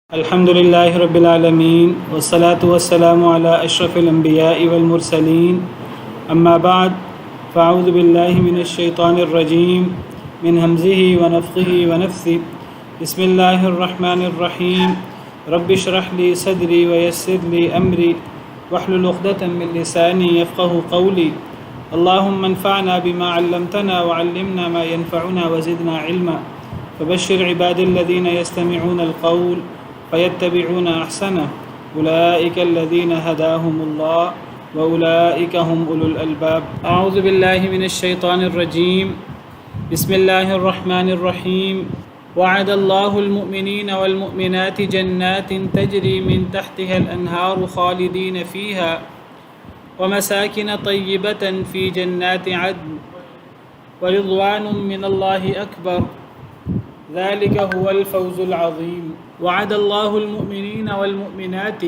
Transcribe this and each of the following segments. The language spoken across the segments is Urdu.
الحمد لله رب العالمين والصلاة والسلام على أشرف الأنبياء والمرسلين أما بعد فأعوذ بالله من الشيطان الرجيم من همزه ونفخه ونفثه بسم الله الرحمن الرحيم رب اشرح لي صدري ويسر لي أمري واحلل عقدة من لساني يفقه قولي اللهم انفعنا بما علمتنا وعلمنا ما ينفعنا وزدنا علما فبشر عباد الذين يستمعون القول فيتبعون أحسنه أولئك الذين هداهم الله وأولئك هم أولو الألباب أعوذ بالله من الشيطان الرجيم بسم الله الرحمن الرحيم وعد الله المؤمنين والمؤمنات جنات تجري من تحتها الأنهار خالدين فيها ومساكن طيبة في جنات عدن ورضوان من الله أكبر ذلك هو الفوز العظیم وعد اللہ المؤمنین والمؤمنات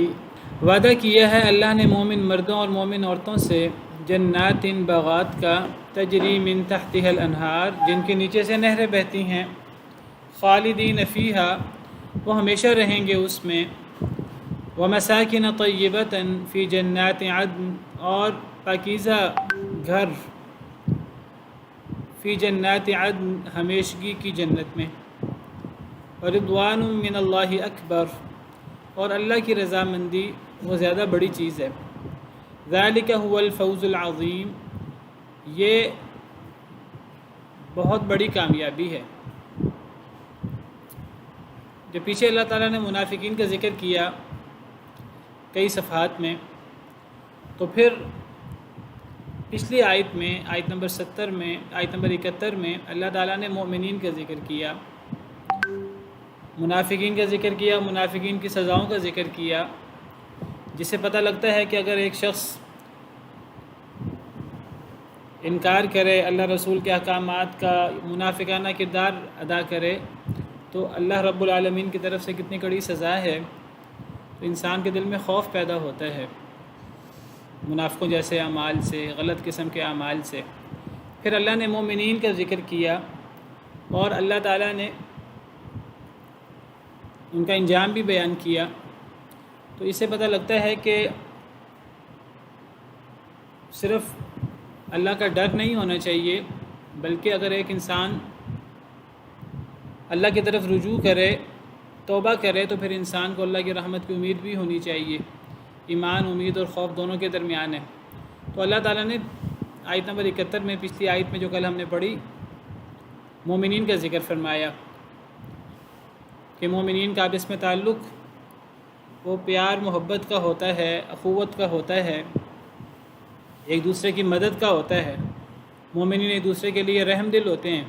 وعدہ کیا ہے اللہ نے مومن مردوں اور مومن عورتوں سے جنات باغات کا تجری من تحتها الانہار جن کے نیچے سے نہریں بہتی ہیں خالدین فیہا وہ ہمیشہ رہیں گے اس میں ومساکن طیبۃ فی جنات عدن اور پاکیزہ گھر فی جنات عدن ہمیشگی کی جنت میں رضوان من اللہ اکبر اور اللہ کی رضامندی وہ زیادہ بڑی چیز ہے ذالک هو الفوز العظیم یہ بہت بڑی کامیابی ہے۔ جو پیچھے اللہ تعالیٰ نے منافقین کا ذکر کیا کئی صفحات میں، تو پھر پچھلی آیت میں آیت نمبر 70 میں آیت نمبر 71 میں اللہ تعالیٰ نے مومنین کا ذکر کیا، منافقین کا ذکر کیا، منافقین کی سزاؤں کا ذکر کیا، جس سے پتہ لگتا ہے کہ اگر ایک شخص انکار کرے اللہ رسول کے احکامات کا، منافقانہ کردار ادا کرے، تو اللہ رب العالمین کی طرف سے کتنی کڑی سزا ہے۔ تو انسان کے دل میں خوف پیدا ہوتا ہے منافقوں جیسے اعمال سے، غلط قسم کے اعمال سے۔ پھر اللہ نے مومنین کا ذکر کیا اور اللہ تعالیٰ نے ان کا انجام بھی بیان کیا، تو اس سے پتہ لگتا ہے کہ صرف اللہ کا ڈر نہیں ہونا چاہیے، بلکہ اگر ایک انسان اللہ کی طرف رجوع کرے، توبہ کرے، تو پھر انسان کو اللہ کی رحمت کی امید بھی ہونی چاہیے۔ ایمان، امید اور خوف دونوں کے درمیان ہے۔ تو اللہ تعالیٰ نے آیت نمبر 71 میں، پچھلی آیت میں جو کل ہم نے پڑھی، مومنین کا ذکر فرمایا کہ مومنین کا آپس میں تعلق وہ پیار محبت کا ہوتا ہے، اخوت کا ہوتا ہے، ایک دوسرے کی مدد کا ہوتا ہے۔ مومنین ایک دوسرے کے لیے رحم دل ہوتے ہیں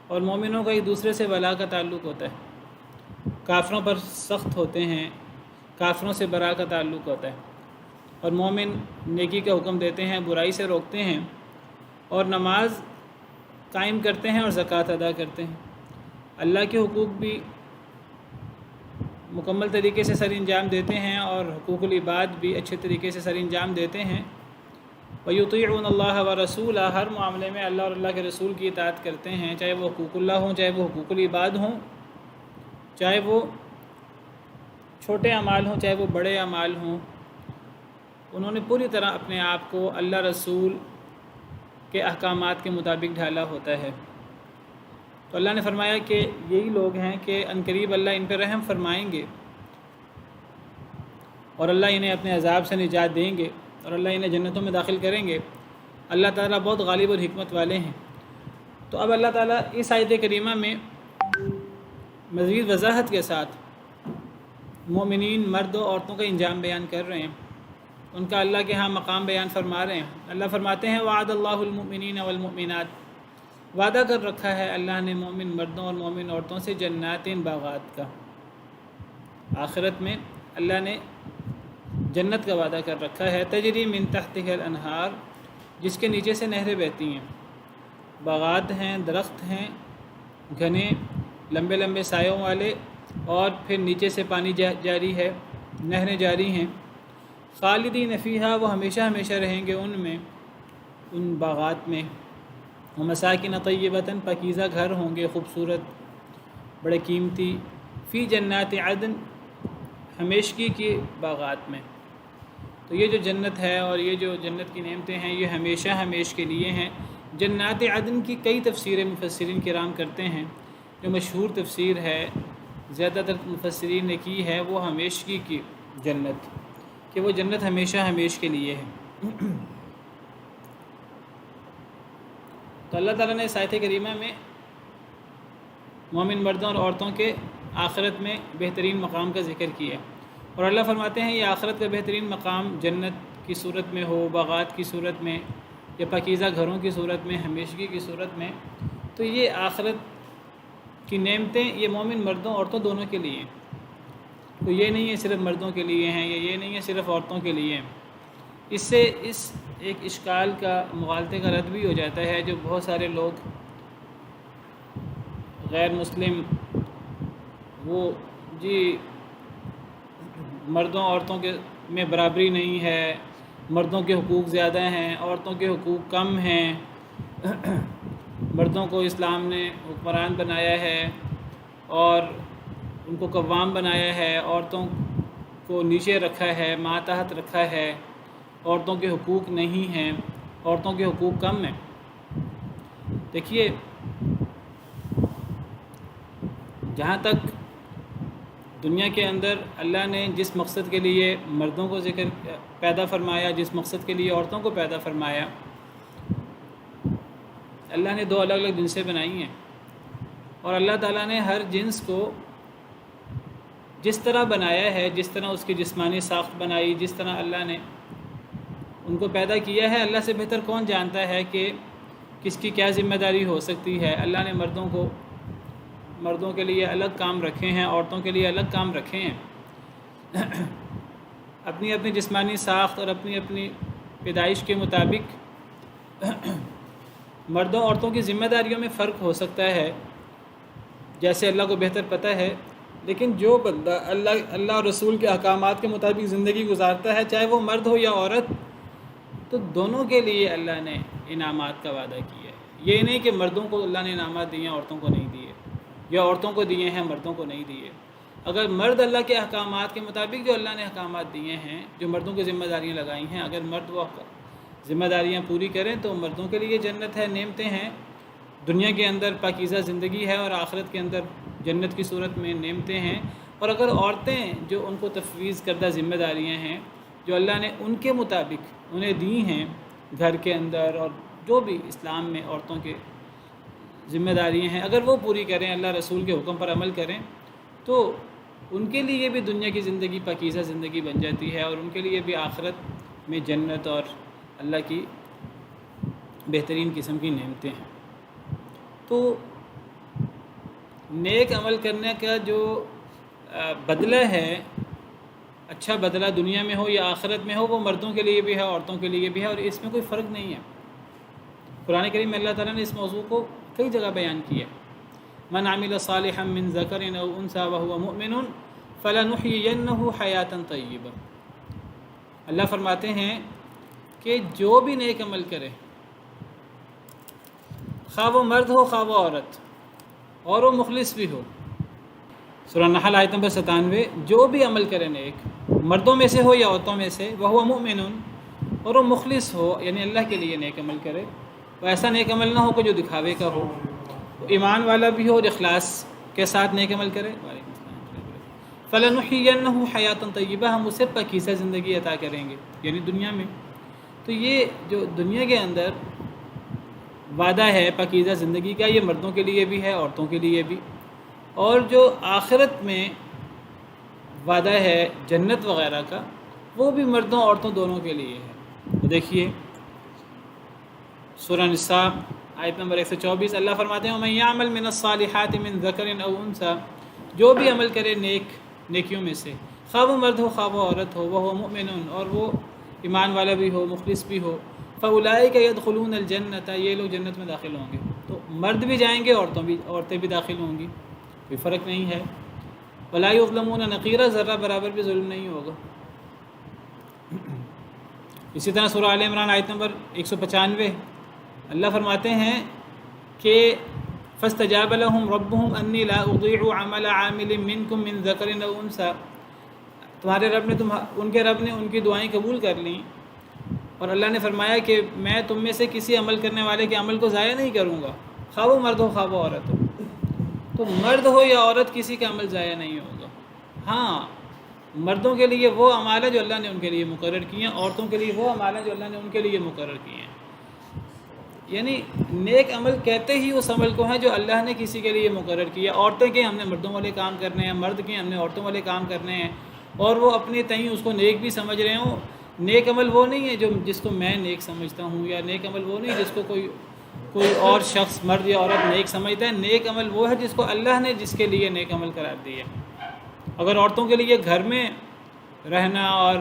اور مومنوں کا ایک دوسرے سے ولا کا تعلق ہوتا ہے۔ کافروں پر سخت ہوتے ہیں، کافروں سے برا کا تعلق ہوتا ہے، اور مومن نیکی کا حکم دیتے ہیں، برائی سے روکتے ہیں، اور نماز قائم کرتے ہیں اور زکوٰۃ ادا کرتے ہیں۔ اللہ کے حقوق بھی مکمل طریقے سے سر انجام دیتے ہیں اور حقوق العباد بھی اچھے طریقے سے سر انجام دیتے ہیں۔ وَيُطِيعُونَ اللَّهَ وَرَسُولَهُ ہر معاملے میں اللہ اور اللہ کے رسول کی اطاعت کرتے ہیں، چاہے وہ حقوق اللہ ہوں، چاہے وہ حقوق العباد ہوں، چاہے وہ چھوٹے اعمال ہوں، چاہے وہ بڑے اعمال ہوں۔ انہوں نے پوری طرح اپنے آپ کو اللہ رسول کے احکامات کے مطابق ڈھالا ہوتا ہے۔ تو اللہ نے فرمایا کہ یہی لوگ ہیں کہ عنقریب اللہ ان پہ رحم فرمائیں گے اور اللہ انہیں اپنے عذاب سے نجات دیں گے اور اللہ انہیں جنتوں میں داخل کریں گے۔ اللہ تعالیٰ بہت غالب اور حکمت والے ہیں۔ تو اب اللہ تعالیٰ اس آیت کریمہ میں مزید وضاحت کے ساتھ مومنین مرد و عورتوں کا انجام بیان کر رہے ہیں، ان کا اللہ کے ہاں مقام بیان فرما رہے ہیں۔ اللہ فرماتے ہیں وعد اللہ المؤمنین والمؤمنات، وعدہ کر رکھا ہے اللہ نے مومن مردوں اور مومن عورتوں سے جنات باغات کا۔ آخرت میں اللہ نے جنت کا وعدہ کر رکھا ہے، تجری من تحتها الانہار، جس کے نیچے سے نہریں بہتی ہیں، باغات ہیں، درخت ہیں گھنے لمبے لمبے سایوں والے، اور پھر نیچے سے پانی جاری ہے، نہریں جاری ہیں۔ خالدین فیہا وہ ہمیشہ ہمیشہ رہیں گے ان میں، ان باغات میں۔ ومساکن طیبۃ پاکیزہ گھر ہوں گے، خوبصورت، بڑے قیمتی، فی جنات عدن، ہمیشگی کے باغات میں۔ تو یہ جو جنت ہے اور یہ جو جنت کی نعمتیں ہیں یہ ہمیشہ ہمیش کے لیے ہیں۔ جنات عدن کی کئی تفسیریں مفسرین کرام کرتے ہیں، جو مشہور تفسیر ہے زیادہ تر مفسرین نے کی ہے وہ ہمیشگی کی جنت، کہ وہ جنت ہمیشہ ہمیش کے لیے ہے۔ تو اللہ تعالیٰ نے اس آیت کریمہ میں مومن مردوں اور عورتوں کے آخرت میں بہترین مقام کا ذکر کیا، اور اللہ فرماتے ہیں یہ آخرت کا بہترین مقام جنت کی صورت میں ہو، باغات کی صورت میں، یا پاکیزہ گھروں کی صورت میں، ہمیشگی کی صورت میں، تو یہ آخرت کی نعمتیں یہ مومن مردوں عورتوں دونوں کے لیے ہیں۔ تو یہ نہیں ہے صرف مردوں کے لیے ہیں، یا یہ نہیں ہے صرف عورتوں کے لیے ہیں۔ اس سے اس ایک اشکال کا، مغالطے کا رد بھی ہو جاتا ہے، جو بہت سارے لوگ غیر مسلم وہ مردوں عورتوں کے میں برابری نہیں ہے، مردوں کے حقوق زیادہ ہیں، عورتوں کے حقوق کم ہیں، مردوں کو اسلام نے حکمران بنایا ہے اور ان کو قوام بنایا ہے، عورتوں کو نیچے رکھا ہے، ماتحت رکھا ہے، عورتوں کے حقوق نہیں ہیں، عورتوں کے حقوق کم ہیں۔ دیکھیے، جہاں تک دنیا کے اندر اللہ نے جس مقصد کے لیے مردوں کو پیدا فرمایا، جس مقصد کے لیے عورتوں کو پیدا فرمایا، اللہ نے دو الگ الگ جنسیں بنائی ہیں، اور اللہ تعالیٰ نے ہر جنس کو جس طرح بنایا ہے، جس طرح اس کی جسمانی ساخت بنائی، جس طرح اللہ نے ان کو پیدا کیا ہے، اللہ سے بہتر کون جانتا ہے کہ کس کی کیا ذمہ داری ہو سکتی ہے۔ اللہ نے مردوں کے لیے الگ کام رکھے ہیں، عورتوں کے لیے الگ کام رکھے ہیں۔ اپنی اپنی جسمانی ساخت اور اپنی اپنی پیدائش کے مطابق مردوں عورتوں کی ذمہ داریوں میں فرق ہو سکتا ہے، جیسے اللہ کو بہتر پتہ ہے، لیکن جو بندہ اللہ اور رسول کے احکامات کے مطابق زندگی گزارتا ہے، چاہے وہ مرد ہو یا عورت، تو دونوں کے لیے اللہ نے انعامات کا وعدہ کیا ہے۔ یہ نہیں کہ مردوں کو اللہ نے انعامات دیے ہیں عورتوں کو نہیں دیے، یا عورتوں کو دیے ہیں مردوں کو نہیں دیے۔ اگر مرد اللہ کے احکامات کے مطابق جو اللہ نے احکامات دیے ہیں، جو مردوں کی ذمہ داریاں لگائی ہیں، اگر مرد وہ ذمہ داریاں پوری کریں تو مردوں کے لیے جنت ہے، نعمتیں ہیں، دنیا کے اندر پاکیزہ زندگی ہے، اور آخرت کے اندر جنت کی صورت میں نعمتیں ہیں۔ اور اگر عورتیں جو ان کو تفویض کردہ ذمہ داریاں ہیں، جو اللہ نے ان کے مطابق انہیں دی ہیں گھر کے اندر، اور جو بھی اسلام میں عورتوں کے ذمہ داریاں ہیں، اگر وہ پوری کریں، اللہ رسول کے حکم پر عمل کریں، تو ان کے لیے بھی دنیا کی زندگی پاکیزہ زندگی بن جاتی ہے، اور ان کے لیے بھی آخرت میں جنت اور اللہ کی بہترین قسم کی نعمتیں ہیں۔ تو نیک عمل کرنے کا جو بدلہ ہے، اچھا بدلہ دنیا میں ہو یا آخرت میں ہو، وہ مردوں کے لیے بھی ہے، عورتوں کے لیے بھی ہے، اور اس میں کوئی فرق نہیں ہے۔ قرآن کریم میں اللہ تعالیٰ نے اس موضوع کو کئی جگہ بیان کیا ہے۔ من عمل صالحا من ذکر او انثی وهو مؤمن فلنحیینہ حیاتا طیبہ۔ اللہ فرماتے ہیں کہ جو بھی نیک عمل کرے، خواہ وہ مرد ہو خواہ وہ عورت، اور وہ مخلص بھی ہو، سورہ نحل آیت نمبر 97، جو بھی عمل کرے نیک، مردوں میں سے ہو یا عورتوں میں سے، وہو مؤمن، اور وہ مخلص ہو، یعنی اللہ کے لیے نیک عمل کرے، وہ ایسا نیک عمل نہ ہو کہ جو دکھاوے کا ہو، ایمان والا بھی ہو اور اخلاص کے ساتھ نیک عمل کرے۔ فَلَنُحْيِيَنَّهُ حَيَاةً طَيِّبَةً، ہم اسے پاکیزہ زندگی عطا کریں گے، یعنی دنیا میں۔ تو یہ جو دنیا کے اندر وعدہ ہے پاکیزہ زندگی کا، یہ مردوں کے لیے بھی ہے، عورتوں کے لیے بھی، اور جو آخرت میں وعدہ ہے جنت وغیرہ کا، وہ بھی مردوں عورتوں دونوں کے لیے ہے۔ تو دیکھیے سورہ نساء آیت نمبر 124، اللہ فرماتے ہیں وَمَن يَعْمَلْ مِنَ الصَّالِحَاتِ مِن ذَكَرٍ أَوْ أُنثَىٰ، جو بھی عمل کرے نیکیوں میں سے، خواہ وہ مرد ہو خواہ وہ عورت ہو، وَهُوَ مُؤْمِنٌ، اور وہ ایمان والا بھی ہو، مخلص بھی ہو، فَأُولَٰئِكَ يَدْخُلُونَ الْجَنَّةَ، یہ لوگ جنت میں داخل ہوں گے۔ تو مرد بھی جائیں گے، عورتیں بھی داخل ہوں گی، کوئی فرق نہیں ہے۔ وَلَا يُظْلَمُونَ نَقِيرًا، ذرہ برابر بھی ظلم نہیں ہوگا۔ اسی طرح سورہ آل عمران آیت نمبر 195، اللہ فرماتے ہیں کہ فاستجاب لهم ربهم انی لا اضيع عمل عامل منکم من ذکر او انثى، تمہارے رب نے ان کے رب نے ان کی دعائیں قبول کر لیں، اور اللہ نے فرمایا کہ میں تم میں سے کسی عمل کرنے والے کے عمل کو ضائع نہیں کروں گا، خواہ وہ مرد ہو خواہ وہ عورت ہو۔ تو مرد ہو یا عورت کسی کا عمل ضائع نہیں ہوگا۔ ہاں، مردوں کے لیے وہ اعمال ہیں جو اللہ نے ان کے لیے مقرر کیے ہیں، عورتوں کے لیے وہ اعمال ہیں جو اللہ نے ان کے لیے مقرر کیے ہیں۔ یعنی نیک عمل کہتے ہی اس عمل کو ہیں جو اللہ نے کسی کے لیے مقرر کیا۔ عورتیں کہ ہم نے مردوں والے کام کرنے ہیں، مرد کہ ہم نے عورتوں والے کام کرنے ہیں، اور وہ اپنے تئیں اس کو نیک بھی سمجھ رہے ہوں۔ نیک عمل وہ نہیں ہے جس کو میں نیک سمجھتا ہوں، یا نیک عمل وہ نہیں جس کو کوئی اور شخص مرد یا عورت نیک سمجھتا ہے۔ نیک عمل وہ ہے جس کو اللہ نے جس کے لیے نیک عمل قرار دیا۔ اگر عورتوں کے لیے گھر میں رہنا اور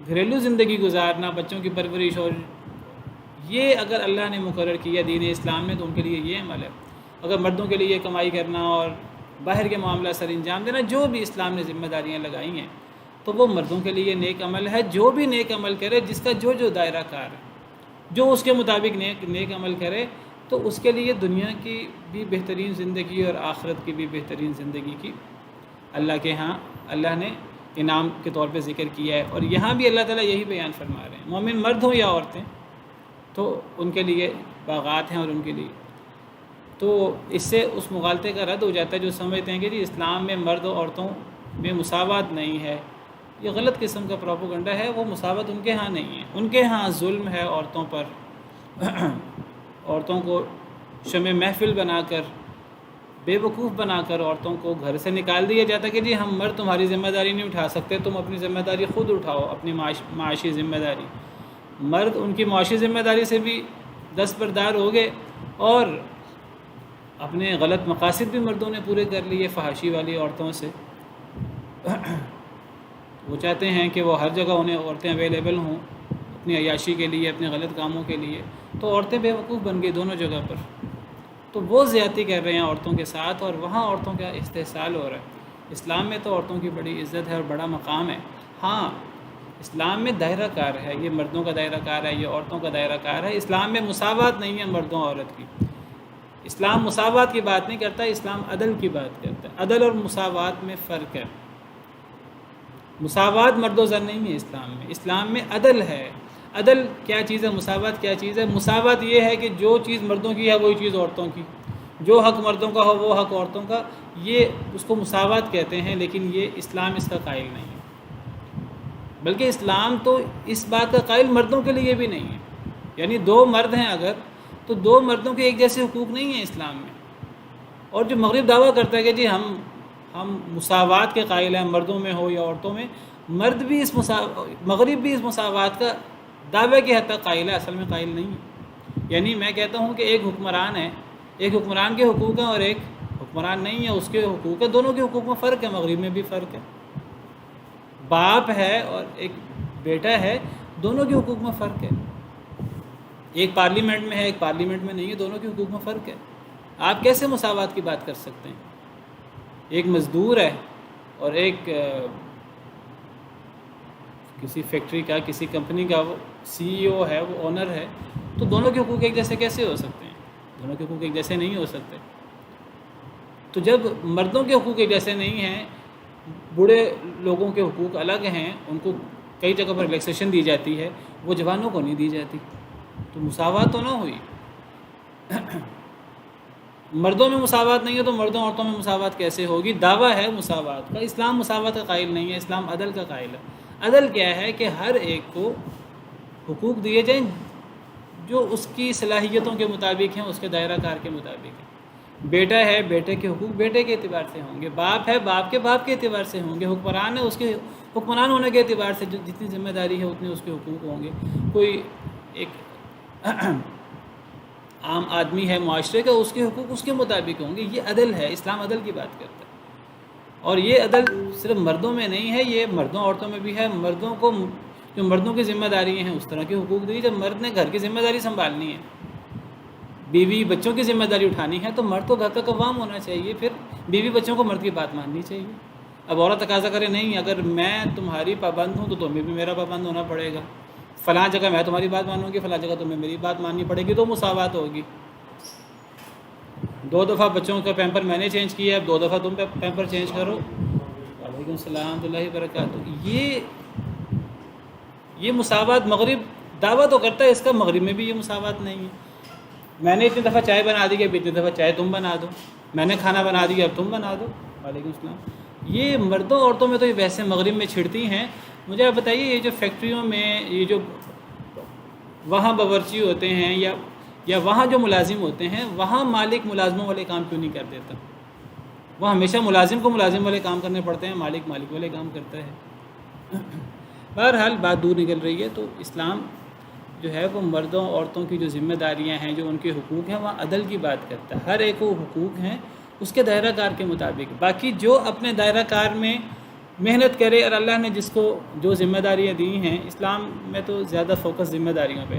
گھریلو زندگی گزارنا، بچوں کی پرورش، اور یہ اگر اللہ نے مقرر کیا دین اسلام میں، تو ان کے لیے یہ عمل ہے۔ اگر مردوں کے لیے کمائی کرنا اور باہر کے معاملہ سر انجام دینا، جو بھی اسلام نے ذمہ داریاں لگائی ہیں، تو وہ مردوں کے لیے نیک عمل ہے۔ جو بھی نیک عمل کرے، جس کا جو دائرہ کار ہے، جو اس کے مطابق نیک عمل کرے، تو اس کے لیے دنیا کی بھی بہترین زندگی اور آخرت کی بھی بہترین زندگی کی اللہ کے ہاں اللہ نے انعام کے طور پہ ذکر کیا ہے۔ اور یہاں بھی اللہ تعالیٰ یہی بیان فرما رہے ہیں، مومن مرد ہوں یا عورتیں، تو ان کے لیے باغات ہیں، اور ان کے لیے تو اس سے اس مغالطے کا رد ہو جاتا ہے جو سمجھتے ہیں کہ جی اسلام میں مرد و عورتوں میں مساوات نہیں ہے۔ یہ غلط قسم کا پروپیگنڈا ہے۔ وہ مساوات ان کے ہاں نہیں ہے، ان کے ہاں ظلم ہے عورتوں پر۔ عورتوں کو شمع محفل بنا کر، بے وقوف بنا کر عورتوں کو گھر سے نکال دیا جاتا ہے کہ جی ہم مرد تمہاری ذمہ داری نہیں اٹھا سکتے، تم اپنی ذمہ داری خود اٹھاؤ، اپنی معاشی ذمہ داری۔ مرد ان کی معاشی ذمہ داری سے بھی دستبردار ہو گئے، اور اپنے غلط مقاصد بھی مردوں نے پورے کر لیے فحاشی والی عورتوں سے۔ وہ چاہتے ہیں کہ وہ ہر جگہ انہیں عورتیں اویلیبل ہوں اپنی عیاشی کے لیے، اپنے غلط کاموں کے لیے، تو عورتیں بے وقوف بن گئی دونوں جگہ پر۔ تو وہ زیادتی کر رہے ہیں عورتوں کے ساتھ، اور وہاں عورتوں کا استحصال ہو رہا ہے۔ اسلام میں تو عورتوں کی بڑی عزت ہے اور بڑا مقام ہے۔ ہاں، اسلام میں دائرہ کار ہے، یہ مردوں کا دائرہ کار ہے، یہ عورتوں کا دائرہ کار ہے۔ اسلام میں مساوات نہیں ہے مردوں اور عورت کی۔ اسلام مساوات کی بات نہیں کرتا، اسلام عدل کی بات کرتا ہے۔ عدل اور مساوات میں فرق ہے۔ مساوات مرد و زن نہیں ہے اسلام میں، اسلام میں عدل ہے۔ عدل کیا چیز ہے، مساوات کیا چیز ہے؟ مساوات یہ ہے کہ جو چیز مردوں کی ہے وہی چیز عورتوں کی، جو حق مردوں کا ہو وہ حق عورتوں کا، یہ اس کو مساوات کہتے ہیں۔ لیکن یہ اسلام اس کا قائل نہیں ہے، بلکہ اسلام تو اس بات کا قائل مردوں کے لیے بھی نہیں ہے۔ یعنی دو مرد ہیں اگر، تو دو مردوں کے ایک جیسے حقوق نہیں ہیں اسلام میں۔ اور جو مغرب دعویٰ کرتا ہے کہ جی ہم مساوات کے قائل ہیں، مردوں میں ہو یا عورتوں میں، مرد بھی مغرب بھی اس مساوات کا دعوے کی حد تک قائل ہے، اصل میں قائل نہیں ہے۔ یعنی میں کہتا ہوں کہ ایک حکمران ہے، ایک حکمران کے حقوق ہیں اور ایک حکمران نہیں ہے، اس کے حقوق ہیں، دونوں کے حقوق میں فرق ہے، مغرب میں بھی فرق ہے۔ باپ ہے اور ایک بیٹا ہے، دونوں کے حقوق میں فرق ہے۔ ایک پارلیمنٹ میں ہے، ایک پارلیمنٹ میں نہیں ہے، دونوں کے حقوق میں فرق ہے۔ آپ کیسے مساوات کی بات کر سکتے ہیں؟ ایک مزدور ہے اور ایک کسی فیکٹری کا، کسی کمپنی کا وہ سی ای او ہے، وہ اونر ہے، تو دونوں کے حقوق ایک جیسے کیسے ہو سکتے ہیں؟ دونوں کے حقوق ایک جیسے نہیں ہو سکتے۔ تو جب مردوں کے حقوق ایک جیسے نہیں ہیں، بوڑھے لوگوں کے حقوق الگ ہیں، ان کو کئی جگہ پر ریلیکسیشن دی جاتی ہے، وہ جوانوں کو نہیں دی جاتی، تو مساوات تو نہ ہوئی۔ مردوں میں مساوات نہیں ہے تو مردوں عورتوں میں مساوات کیسے ہوگی؟ دعویٰ ہے مساوات کا، اسلام مساوات کا قائل نہیں ہے، اسلام عدل کا قائل ہے۔ عدل کیا ہے کہ ہر ایک کو حقوق دیے جائیں جو اس کی صلاحیتوں کے مطابق ہیں، اس کے دائرہ کار کے مطابق ہیں۔ بیٹا ہے، بیٹے کے حقوق بیٹے کے اعتبار سے ہوں گے، باپ ہے، باپ کے اعتبار سے ہوں گے، حکمران ہے، اس کے حکمران ہونے کے اعتبار سے جتنی ذمہ داری ہے اتنے اس کے حقوق ہوں گے۔ کوئی ایک عام آدمی ہے معاشرے کا، اس کے حقوق اس کے مطابق ہوں گے۔ یہ عدل ہے، اسلام عدل کی بات کرتا ہے۔ اور یہ عدل صرف مردوں میں نہیں ہے، یہ مردوں عورتوں میں بھی ہے۔ مردوں کو جو مردوں کی ذمہ داری ہیں اس طرح کے حقوق دی۔ جب مرد نے گھر کی ذمہ داری سنبھالنی ہے، بیوی بچوں کی ذمہ داری اٹھانی ہے، تو مرد تو گھر کا قوام ہونا چاہیے، پھر بیوی بچوں کو مرد کی بات ماننی چاہیے۔ اب عورت تقاضا کرے نہیں، اگر میں تمہاری پابند ہوں تو تمہیں بھی میرا پابند ہونا پڑے گا، فلاں جگہ میں تمہاری بات مانوں گی، فلاں جگہ تمہیں میری بات ماننی پڑے گی، تو مساوات ہوگی۔ 2 دفعہ بچوں کا پیمپر میں نے چینج کیا ہے، اب 2 دفعہ تم پیمپر چینج کرو۔ وعلیکم السلام ورحمۃ اللہ وبرکاتہ۔ یہ مساوات مغرب دعویٰ تو کرتا ہے، اس کا مغرب میں بھی یہ مساوات نہیں ہے۔ میں نے اتنی دفعہ چائے بنا دی کہ اب اتنی دفعہ چائے تم بنا دو، میں نے کھانا بنا دیا اب تم بنا دو۔ وعلیکم السلام۔ یہ مردوں عورتوں میں تو یہ ویسے مغرب میں چھڑتی ہیں۔ مجھے آپ بتائیے، یہ جو فیکٹریوں میں یہ جو وہاں باورچی ہوتے ہیں یا وہاں جو ملازم ہوتے ہیں، وہاں مالک ملازموں والے کام کیوں نہیں کر دیتا؟ وہ ہمیشہ ملازم کو ملازم والے کام کرنے پڑتے ہیں، مالک والے کام کرتا ہے۔ بہرحال بات دور نکل رہی ہے۔ تو اسلام جو ہے وہ مردوں عورتوں کی جو ذمہ داریاں ہیں، جو ان کے حقوق ہیں، وہاں عدل کی بات کرتا ہے۔ ہر ایک کو حقوق ہیں اس کے دائرہ کار کے مطابق۔ باقی جو اپنے دائرہ کار میں محنت کرے، اور اللہ نے جس کو جو ذمہ داریاں دی ہیں، اسلام میں تو زیادہ فوکس ذمہ داریوں پہ،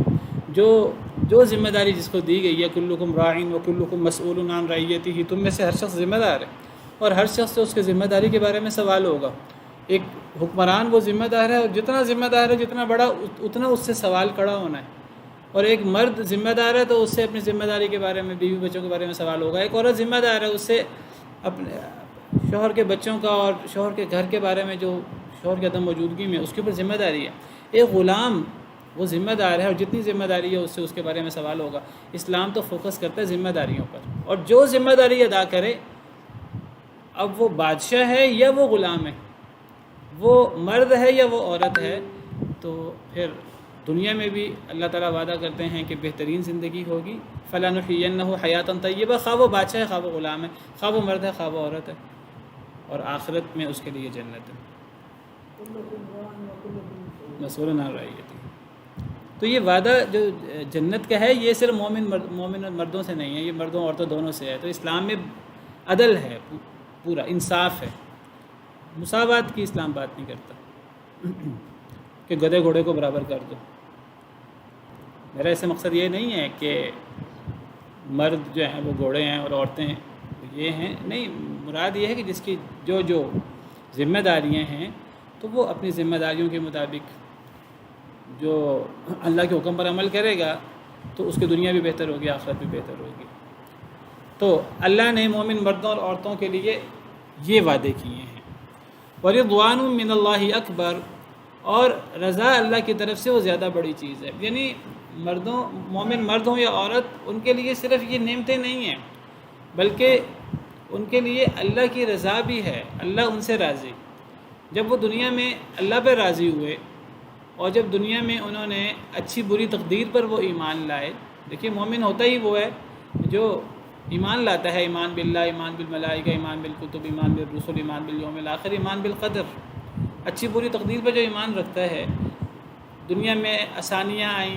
جو ذمہ داری جس کو دی گئی ہے، کلکم راعٍ وکلکم مسئول عن رعیتہ، تم میں سے ہر شخص ذمہ دار ہے اور ہر شخص سے اس کے ذمہ داری کے بارے میں سوال ہوگا۔ ایک حکمران وہ ذمہ دار ہے، اور جتنا ذمہ دار ہے، جتنا بڑا، اتنا اس سے سوال کھڑا ہونا ہے۔ اور ایک مرد ذمہ دار ہے تو اس سے اپنی ذمہ داری کے بارے میں، بیوی بچوں کے بارے میں سوال ہوگا۔ ایک عورت ذمہ دار ہے، اس سے اپنے شوہر کے بچوں کا اور شوہر کے گھر کے بارے میں، جو شوہر کی عدم موجودگی میں اس کے اوپر ذمہ داری ہے۔ ایک غلام وہ ذمہ دار ہے، اور جتنی ذمہ داری ہے اس سے اس کے بارے میں سوال ہوگا۔ اسلام تو فوکس کرتا ہے ذمہ داریوں پر، اور جو ذمہ داری ادا کرے، اب وہ بادشاہ ہے یا وہ غلام ہے، وہ مرد ہے یا وہ عورت ہے، تو پھر دنیا میں بھی اللہ تعالیٰ وعدہ کرتے ہیں کہ بہترین زندگی ہوگی، فَلَنُحْيِيَنَّهُ حَيَاةً طَيِّبَةً، خواہ وہ بادشاہ ہے، خواہ وہ غلام ہے، خواہ وہ مرد ہے، خواہ وہ عورت ہے، اور آخرت میں اس کے لیے جنت ہے۔ مسئول عن رعیتہ۔ تو یہ وعدہ جو جنت کا ہے، یہ صرف مومن مردوں سے نہیں ہے، یہ مردوں عورتوں دونوں سے ہے۔ تو اسلام میں عدل ہے، پورا انصاف ہے، مساوات کی اسلام بات نہیں کرتا کہ گدھے گھوڑے کو برابر کر دو۔ میرا اس سے مقصد یہ نہیں ہے کہ مرد جو ہیں وہ گھوڑے ہیں اور عورتیں یہ ہیں، نہیں، مراد یہ ہے کہ جس کی جو ذمہ داریاں ہیں، تو وہ اپنی ذمہ داریوں کے مطابق جو اللہ کے حکم پر عمل کرے گا، تو اس کی دنیا بھی بہتر ہوگی، آخرت بھی بہتر ہوگی۔ تو اللہ نے مومن مردوں اور عورتوں کے لیے یہ وعدے کیے ہیں۔ وَرِضْوَانٌ مِّنَ اللَّهِ اکبر، اور رضا اللہ کی طرف سے وہ زیادہ بڑی چیز ہے۔ یعنی مومن مرد ہوں یا عورت، ان کے لیے صرف یہ نعمتیں نہیں ہیں، بلکہ ان کے لیے اللہ کی رضا بھی ہے، اللہ ان سے راضی۔ جب وہ دنیا میں اللہ پہ راضی ہوئے، اور جب دنیا میں انہوں نے اچھی بری تقدیر پر وہ ایمان لائے۔ دیکھیے، مومن ہوتا ہی وہ ہے جو ایمان لاتا ہے، ایمان باللہ، ایمان بالملائکہ، ایمان بالکتب، ایمان بالرسل، ایمان بالیوم الآخر، ایمان بالقدر، اچھی بری تقدیر پر جو ایمان رکھتا ہے۔ دنیا میں آسانیاں آئیں،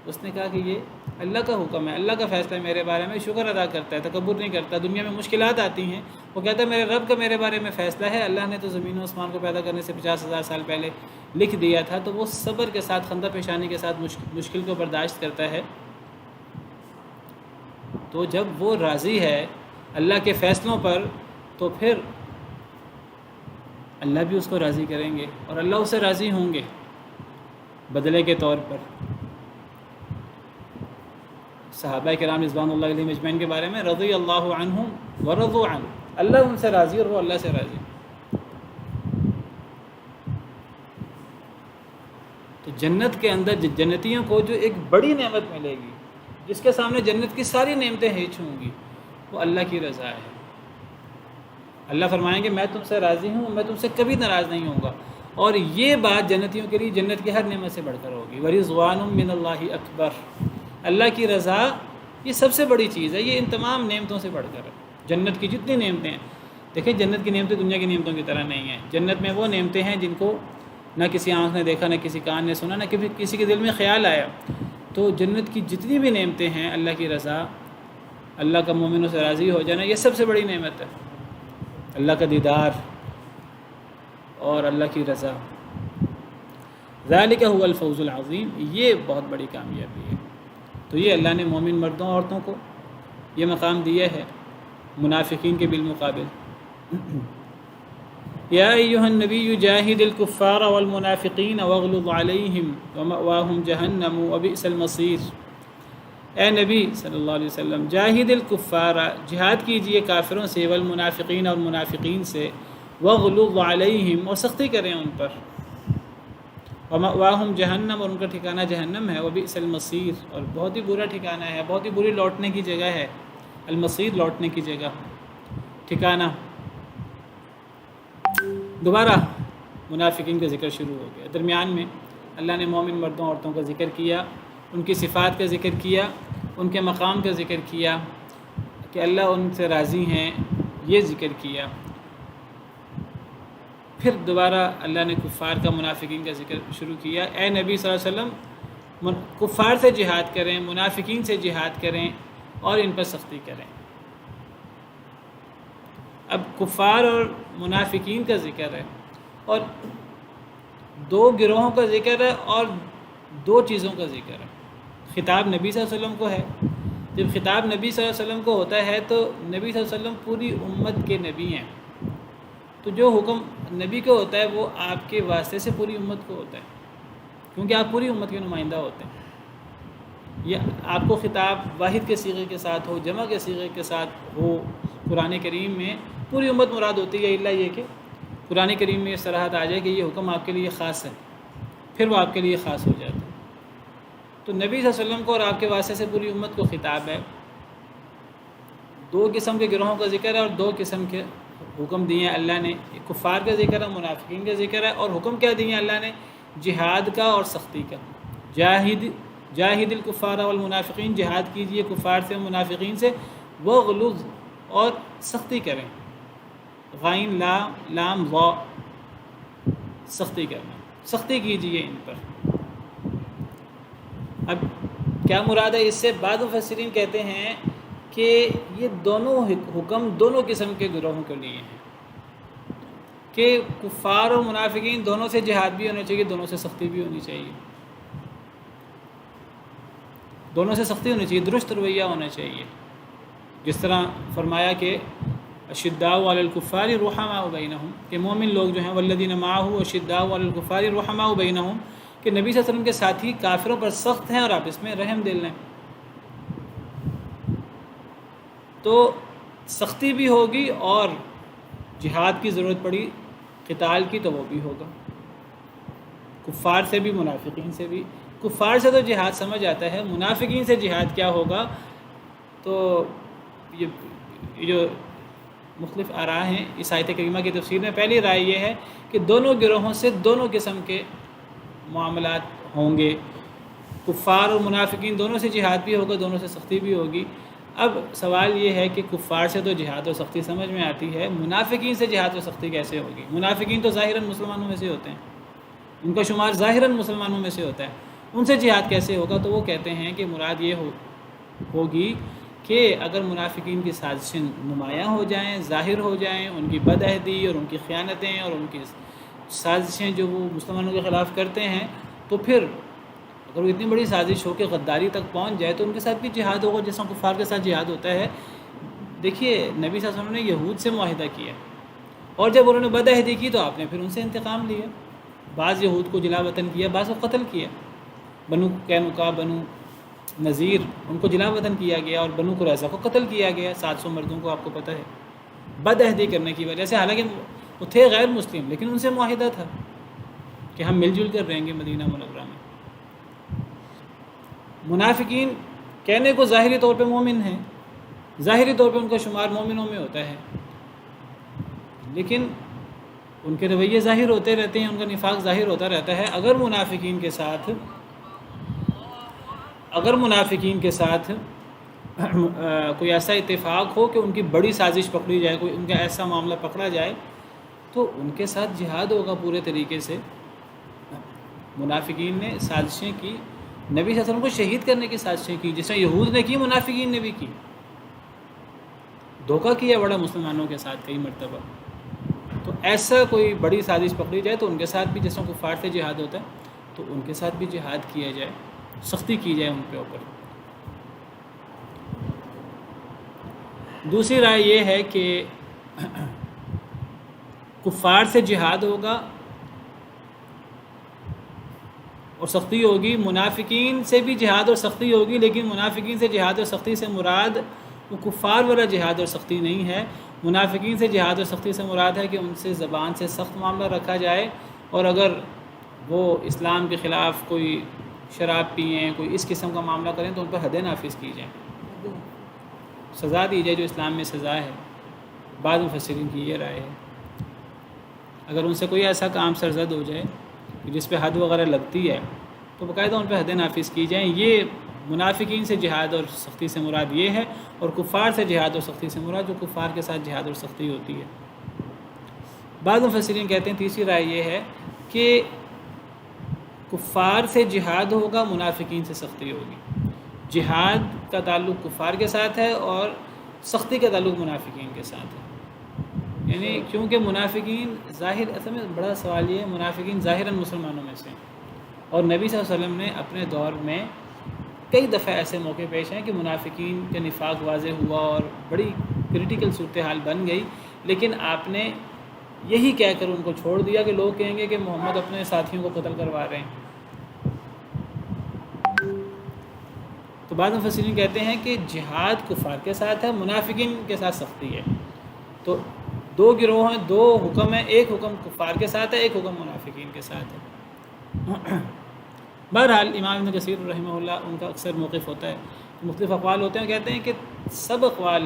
اس نے کہا کہ یہ اللہ کا حکم ہے، اللہ کا فیصلہ ہے میرے بارے میں، شکر ادا کرتا ہے، تکبر نہیں کرتا۔ دنیا میں مشکلات آتی ہیں، وہ کہتا ہے میرے رب کا میرے بارے میں فیصلہ ہے، اللہ نے تو زمین و آسمان کو پیدا کرنے سے 50,000 سال پہلے لکھ دیا تھا، تو وہ صبر کے ساتھ، خندہ پیشانی کے ساتھ مشکل کو برداشت کرتا ہے۔ تو جب وہ راضی ہے اللہ کے فیصلوں پر، تو پھر اللہ بھی اس کو راضی کریں گے، اور اللہ اس سے راضی ہوں گے بدلے کے طور پر۔ صحابہ کرام رضوان اللہ علیہم اجمعین کے بارے میں، رضی اللہ عنہم ورضوا عنہ، اللہ ان سے راضی اور وہ اللہ سے راضی۔ تو جنت کے اندر جنتیوں کو جو ایک بڑی نعمت ملے گی، جس کے سامنے جنت کی ساری نعمتیں ہیچ ہوں گی، وہ اللہ کی رضا ہے۔ اللہ فرمائیں گے میں تم سے راضی ہوں، میں تم سے کبھی ناراض نہیں ہوں گا، اور یہ بات جنتیوں کے لیے جنت کی ہر نعمت سے بڑھ کر ہوگی۔ وَرِضْوَانٌ مِّنَ اللَّهِ اکبر، اللہ کی رضا یہ سب سے بڑی چیز ہے، یہ ان تمام نعمتوں سے بڑھ کر ہے۔ جنت کی جتنی نعمتیں ہیں، دیکھیں جنت کی نعمتیں دنیا کی نعمتوں کی طرح نہیں ہیں۔ جنت میں وہ نعمتیں ہیں جن کو نہ کسی آنکھ نے دیکھا، نہ کسی کان نے سنا، نہ کسی کے دل میں خیال آیا۔ تو جنت کی جتنی بھی نعمتیں ہیں، اللہ کی رضا، اللہ کا مومنوں سے راضی ہو جانا، یہ سب سے بڑی نعمت ہے۔ اللہ کا دیدار اور اللہ کی رضا، ذالک هو الفوز العظیم، یہ بہت بڑی کامیابی ہے۔ تو یہ اللہ نے مومن مردوں عورتوں کو یہ مقام دیا ہے، منافقین کے بالمقابل۔ یا ایھا النبی جاہد الکفار والمنافقین واغلظ علیہم ومأواہم جہنم وبئس المصیر۔ اے نبی صلی اللہ علیہ وسلم جاہد الکفار، جہاد کیجئے کافروں سے، والمنافقین اور منافقین سے، وغلظ علیہم اور سختی کریں ان پر، ومأواہم جہنم اور ان کا ٹھکانہ جہنم ہے، وبئس المصیر اور بہت ہی برا ٹھکانہ ہے، بہت ہی بری لوٹنے کی جگہ ہے، المصیر لوٹنے کی جگہ، ٹھکانہ۔ دوبارہ منافقین کا ذکر شروع ہو گیا۔ درمیان میں اللہ نے مومن مردوں عورتوں کا ذکر کیا، ان کی صفات کا ذکر کیا، ان کے مقام کا ذکر کیا کہ اللہ ان سے راضی ہیں، یہ ذکر کیا۔ پھر دوبارہ اللہ نے کفار کا، منافقین کا ذکر شروع کیا۔ اے نبی صلی اللہ علیہ وسلم کفار سے جہاد کریں، منافقین سے جہاد کریں اور ان پر سختی کریں۔ اب کفار اور منافقین کا ذکر ہے اور دو گروہوں کا ذکر ہے اور دو چیزوں کا ذکر ہے۔ خطاب نبی صلی اللہ علیہ وسلم کو ہے۔ جب خطاب نبی صلی اللہ علیہ وسلم کو ہوتا ہے تو نبی صلی اللہ علیہ وسلم پوری امت کے نبی ہیں، تو جو حکم نبی کو ہوتا ہے وہ آپ کے واسطے سے پوری امت کو ہوتا ہے، کیونکہ آپ پوری امت کے نمائندہ ہوتے ہیں۔ یہ آپ کو خطاب واحد کے صیغے کے ساتھ ہو، جمع کے صیغے کے ساتھ ہو، قرآن کریم میں پوری امت مراد ہوتی ہے، الا یہ کہ قرآن کریم میں یہ صراحت آ جائے کہ یہ حکم آپ کے لیے خاص ہے، پھر وہ آپ کے لیے خاص ہو جاتا ہے۔ تو نبی صلی اللہ علیہ وسلم کو اور آپ کے واسطے سے پوری امت کو خطاب ہے۔ دو قسم کے گروہوں کا ذکر ہے اور دو قسم کے حکم دیے ہیں اللہ نے، کفار کا ذکر ہے، منافقین کا ذکر ہے، اور حکم کیا دیے ہیں اللہ نے؟ جہاد کا اور سختی کا۔ جاہد الکفار والمنافقین، جہاد کیجئے کفار سے، منافقین سے، وغلظ اور سختی کریں، غین لام ضا، سختی کرنا، سختی کیجئے ان پر۔ اب کیا مراد ہے اس سے؟ بعض مفسرین کہتے ہیں کہ یہ دونوں حکم دونوں قسم کے گروہوں کے لیے ہیں، کہ کفار اور منافقین دونوں سے جہاد بھی ہونا چاہیے، دونوں سے سختی بھی ہونی چاہیے، دونوں سے سختی ہونی چاہیے، درست رویہ ہونا چاہیے۔ جس طرح فرمایا کہ اشداء علی الکفار رحماء بینہم، کہ مومن لوگ جو ہیں والذین معہ اشداء علی الکفار رحماء بینہم، کہ نبی صلی اللہ علیہ وسلم کے ساتھی کافروں پر سخت ہیں اور آپس میں رحم دل ہیں۔ تو سختی بھی ہوگی اور جہاد کی ضرورت پڑی قتال کی تو وہ بھی ہوگا، کفار سے بھی منافقین سے بھی۔ کفار سے تو جہاد سمجھ آتا ہے، منافقین سے جہاد کیا ہوگا؟ تو یہ جو مختلف آراء ہیں اس آیت کریمہ کی تفسیر میں، پہلی رائے یہ ہے کہ دونوں گروہوں سے دونوں قسم کے معاملات ہوں گے، کفار اور منافقین دونوں سے جہاد بھی ہوگا، دونوں سے سختی بھی ہوگی۔ اب سوال یہ ہے کہ کفار سے تو جہاد و سختی سمجھ میں آتی ہے، منافقین سے جہاد و سختی کیسے ہوگی؟ منافقین تو ظاہراً مسلمانوں میں سے ہوتے ہیں، ان کا شمار ظاہراً مسلمانوں میں سے ہوتا ہے، ان سے جہاد کیسے ہوگا؟ تو وہ کہتے ہیں کہ مراد یہ ہوگی کہ اگر منافقین کی سازشیں نمایاں ہو جائیں، ظاہر ہو جائیں، ان کی بدعہدی اور ان کی خیانتیں اور ان کی سازشیں جو وہ مسلمانوں کے خلاف کرتے ہیں، تو پھر اگر وہ اتنی بڑی سازش ہو کہ غداری تک پہنچ جائے تو ان کے ساتھ بھی جہاد ہوگا، جیسا کفار کے ساتھ جہاد ہوتا ہے۔ دیکھیے نبی صلی اللہ علیہ وسلم نے یہود سے معاہدہ کیا اور جب انہوں نے بدعہدی کی تو آپ نے پھر ان سے انتقام لیا، بعض یہود کو جلا وطن کیا، بعض کو قتل کیا، بنو قینقاع، بنو نذیر، ان کو جلا وطن کیا گیا اور بنو قریظہ کو قتل کیا گیا، 700 مردوں کو آپ کو پتہ ہے، بدعہدی کرنے کی وجہ سے۔ حالانکہ وہ تھے غیر مسلم لیکن ان سے معاہدہ تھا کہ ہم مل جل کر رہیں گے مدینہ منورہ میں۔ منافقین کہنے کو ظاہری طور پہ مومن ہیں، ظاہری طور پہ ان کا شمار مومنوں میں ہوتا ہے، لیکن ان کے رویے ظاہر ہوتے رہتے ہیں، ان کا نفاق ظاہر ہوتا رہتا ہے۔ اگر منافقین کے ساتھ کوئی ایسا اتفاق ہو کہ ان کی بڑی سازش پکڑی جائے، کوئی ان کا ایسا معاملہ پکڑا جائے تو ان کے ساتھ جہاد ہوگا پورے طریقے سے۔ منافقین نے سازشیں کی، نبی صلی اللہ علیہ وسلم کو شہید کرنے کی سازشیں کی، جس طرح یہود نے کی، منافقین نے بھی کی، دھوکہ کیا بڑا مسلمانوں کے ساتھ کئی مرتبہ۔ تو ایسا کوئی بڑی سازش پکڑی جائے تو ان کے ساتھ بھی، جیسا کفار سے جہاد ہوتا ہے تو ان کے ساتھ بھی جہاد کیا جائے، سختی کی جائے ان کے اوپر۔ دوسری رائے یہ ہے کہ کفار سے جہاد ہوگا اور سختی ہوگی، منافقین سے بھی جہاد اور سختی ہوگی، لیکن منافقین سے جہاد اور سختی سے مراد وہ کفار والا جہاد اور سختی نہیں ہے۔ منافقین سے جہاد اور سختی سے مراد ہے کہ ان سے زبان سے سخت معاملہ رکھا جائے، اور اگر وہ اسلام کے خلاف کوئی شراب پئیں، کوئی اس قسم کا معاملہ کریں تو ان پر حدیں نافذ کی جائیں، سزا دی جائے جو اسلام میں سزا ہے۔ بعض مفسرین کی یہ رائے ہے، اگر ان سے کوئی ایسا کام سرزد ہو جائے جس پہ حد وغیرہ لگتی ہے تو باقاعدہ ان پہ حدیں نافذ کی جائیں۔ یہ منافقین سے جہاد اور سختی سے مراد یہ ہے، اور کفار سے جہاد اور سختی سے مراد جو کفار کے ساتھ جہاد اور سختی ہوتی ہے۔ بعض مفسرین کہتے ہیں تیسری رائے یہ ہے کہ کفار سے جہاد ہوگا، منافقین سے سختی ہوگی۔ جہاد کا تعلق کفار کے ساتھ ہے اور سختی کا تعلق منافقین کے ساتھ ہے۔ یعنی کیونکہ منافقین ظاہر، اصل میں بڑا سوال یہ ہے، منافقین ظاہراً مسلمانوں میں سے ہیں، اور نبی صلی اللہ علیہ وسلم نے اپنے دور میں کئی دفعہ ایسے موقع پیش ہیں کہ منافقین کا نفاق واضح ہوا اور بڑی کرٹیکل صورتحال بن گئی، لیکن آپ نے یہی کہہ کر ان کو چھوڑ دیا کہ لوگ کہیں گے کہ محمد اپنے ساتھیوں کو قتل کروا رہے ہیں۔ تو بعض مفسرین کہتے ہیں کہ جہاد کفار کے ساتھ ہے، منافقین کے ساتھ سختی ہے۔ تو دو گروہ ہیں، دو حکم ہیں، ایک حکم کفار کے ساتھ ہے، ایک حکم منافقین کے ساتھ ہے۔ بہرحال امام ابن کثیر رحمہ اللہ ان کا اکثر موقف ہوتا ہے، مختلف اقوال ہوتے ہیں، کہتے ہیں کہ سب اقوال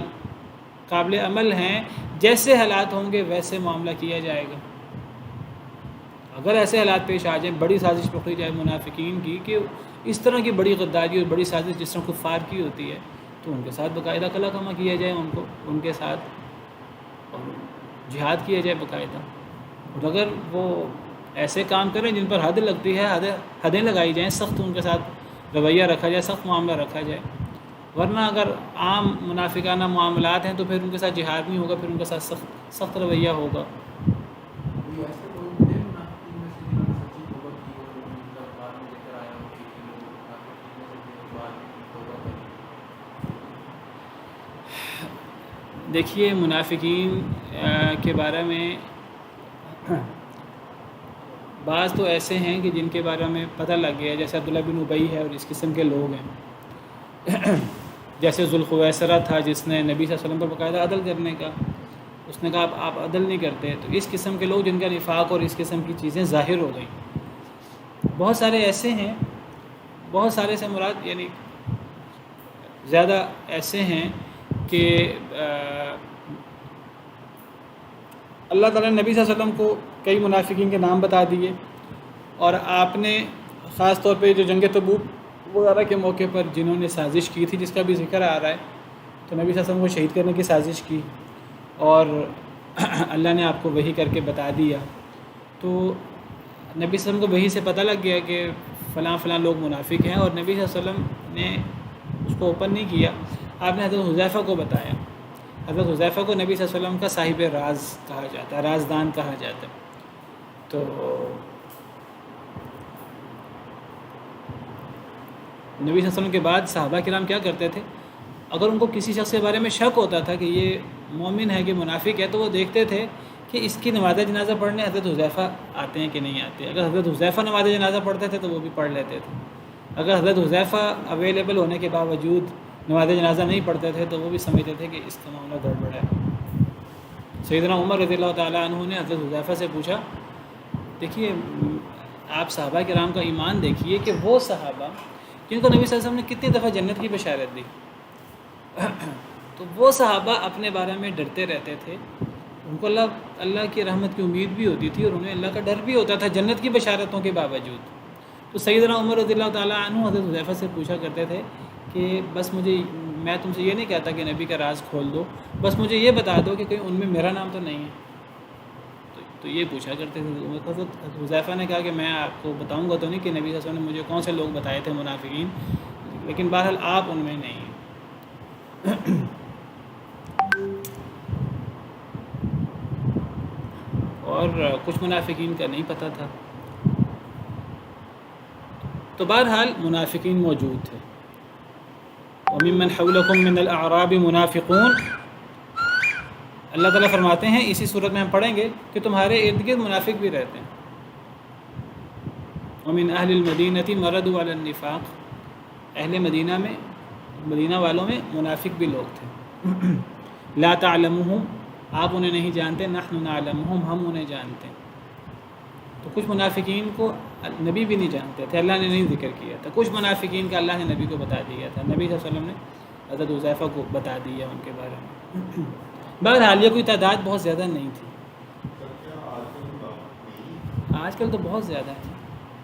قابل عمل ہیں، جیسے حالات ہوں گے ویسے معاملہ کیا جائے گا۔ اگر ایسے حالات پیش آ جائیں، بڑی سازش پکڑی جائے منافقین کی کہ اس طرح کی بڑی غداری اور بڑی سازش جس طرح کفار کی ہوتی ہے، تو ان کے ساتھ باقاعدہ کلا کما کیا جائے، ان کے ساتھ اور جہاد کیا جائے باقاعدہ۔ اور اگر وہ ایسے کام کریں جن پر حد لگتی ہے، حدیں لگائی جائیں، سخت ان کے ساتھ رویہ رکھا جائے، سخت معاملہ رکھا جائے۔ ورنہ اگر عام منافقانہ معاملات ہیں تو پھر ان کے ساتھ جہاد نہیں ہوگا، پھر ان کے ساتھ سخت رویہ ہوگا۔ دیکھیے منافقین کے بارے میں بعض تو ایسے ہیں کہ جن کے بارے میں پتہ لگ گیا، جیسے عبداللہ بن ابی ہے اور اس قسم کے لوگ ہیں، جیسے ذوالخویسرہ تھا جس نے نبی صلی اللہ علیہ وسلم پر باقاعدہ عدل کرنے کا، اس نے کہا آپ عدل نہیں کرتے، تو اس قسم کے لوگ جن کا نفاق اور اس قسم کی چیزیں ظاہر ہو گئیں۔ بہت سارے ایسے ہیں، بہت سارے سے مراد یعنی زیادہ ایسے ہیں کہ اللہ تعالیٰ نے نبی صلی اللہ علیہ وسلم کو کئی منافقین کے نام بتا دیے، اور آپ نے خاص طور پہ جو جنگ تبوک وغیرہ کے موقع پر جنہوں نے سازش کی تھی، جس کا بھی ذکر آ رہا ہے، تو نبی صلی اللہ علیہ وسلم کو شہید کرنے کی سازش کی، اور اللہ نے آپ کو وحی کر کے بتا دیا، تو نبی صلی اللہ علیہ وسلم کو وحی سے پتہ لگ گیا کہ فلاں فلاں لوگ منافق ہیں، اور نبی صلی اللہ علیہ وسلم نے اس کو اوپن نہیں کیا، آپ نے حضرت حذیفہ کو بتایا۔ حضرت حذیفہ کو نبی صلی اللہ علیہ وسلم کا صاحب راز کہا جاتا ہے، رازدان کہا جاتا ہے۔ تو نبی صلی اللہ علیہ وسلم کے بعد صحابہ کرام کیا کرتے تھے، اگر ان کو کسی شخص کے بارے میں شک ہوتا تھا کہ یہ مومن ہے کہ منافق ہے، تو وہ دیکھتے تھے کہ اس کی نماز جنازہ پڑھنے حضرت حذیفہ آتے ہیں کہ نہیں آتے۔ اگر حضرت حذیفہ نماز جنازہ پڑھتے تھے تو وہ بھی پڑھ لیتے تھے، اگر حضرت حذیفہ اویلیبل ہونے کے باوجود نماز جنازہ نہیں پڑھتے تھے تو وہ بھی سمجھتے تھے کہ اس کا معاملہ گڑبڑ ہے۔ سیدنا عمر رضی اللہ تعالیٰ عنہ نے حضرت حذیفہ سے پوچھا، دیکھیے آپ صحابہ کرام کا ایمان دیکھیے کہ وہ صحابہ جن کو نبی صلی اللہ علیہ وسلم نے کتنی دفعہ جنت کی بشارت دی، تو وہ صحابہ اپنے بارے میں ڈرتے رہتے تھے، ان کو اللہ کی رحمت کی امید بھی ہوتی تھی اور انہیں اللہ کا ڈر بھی ہوتا تھا جنت کی بشارتوں کے باوجود۔ تو سیدنا عمر رضی اللہ تعالیٰ عنہ حضرت حذیفہ سے پوچھا کرتے تھے کہ بس میں تم سے یہ نہیں کہتا کہ نبی کا راز کھول دو، بس مجھے یہ بتا دو کہ کہیں ان میں میرا نام تو نہیں ہے۔ تو یہ پوچھا کرتے تھے۔ حضرت حذیفہ نے کہا کہ میں آپ کو بتاؤں گا تو نہیں کہ نبی صلی اللہ علیہ وسلم نے مجھے کون سے لوگ بتائے تھے منافقین، لیکن بہرحال آپ ان میں نہیں ہیں۔ اور کچھ منافقین کا نہیں پتہ تھا، تو بہرحال منافقین موجود تھے۔ وَمِمَّنْ حَوْلَكُمْ مِنَ الْأَعْرَابِ مُنَافِقُونَ، اللہ تعالیٰ فرماتے ہیں اسی صورت میں ہم پڑھیں گے کہ تمہارے ارد گرد منافق بھی رہتے ہیں۔ ومن اہل المدینہ مردوا علی النفاق، اہل مدینہ والوں میں منافق بھی لوگ تھے. لا تعلمهم، آپ انہیں نہیں جانتے، نحن نعلمهم، ہم انہیں جانتے ہیں. تو کچھ منافقین کو نبی بھی نہیں جانتے تھے، اللہ نے نہیں ذکر کیا تھا. کچھ منافقین کا اللہ نے نبی کو بتا دیا تھا، نبی صلی اللہ علیہ وسلم نے حضرت حذیفہ کو بتا دیا ان کے بارے میں. بہرحال یہ کوئی تعداد بہت زیادہ نہیں تھی. آج کل تو بہت زیادہ ہے.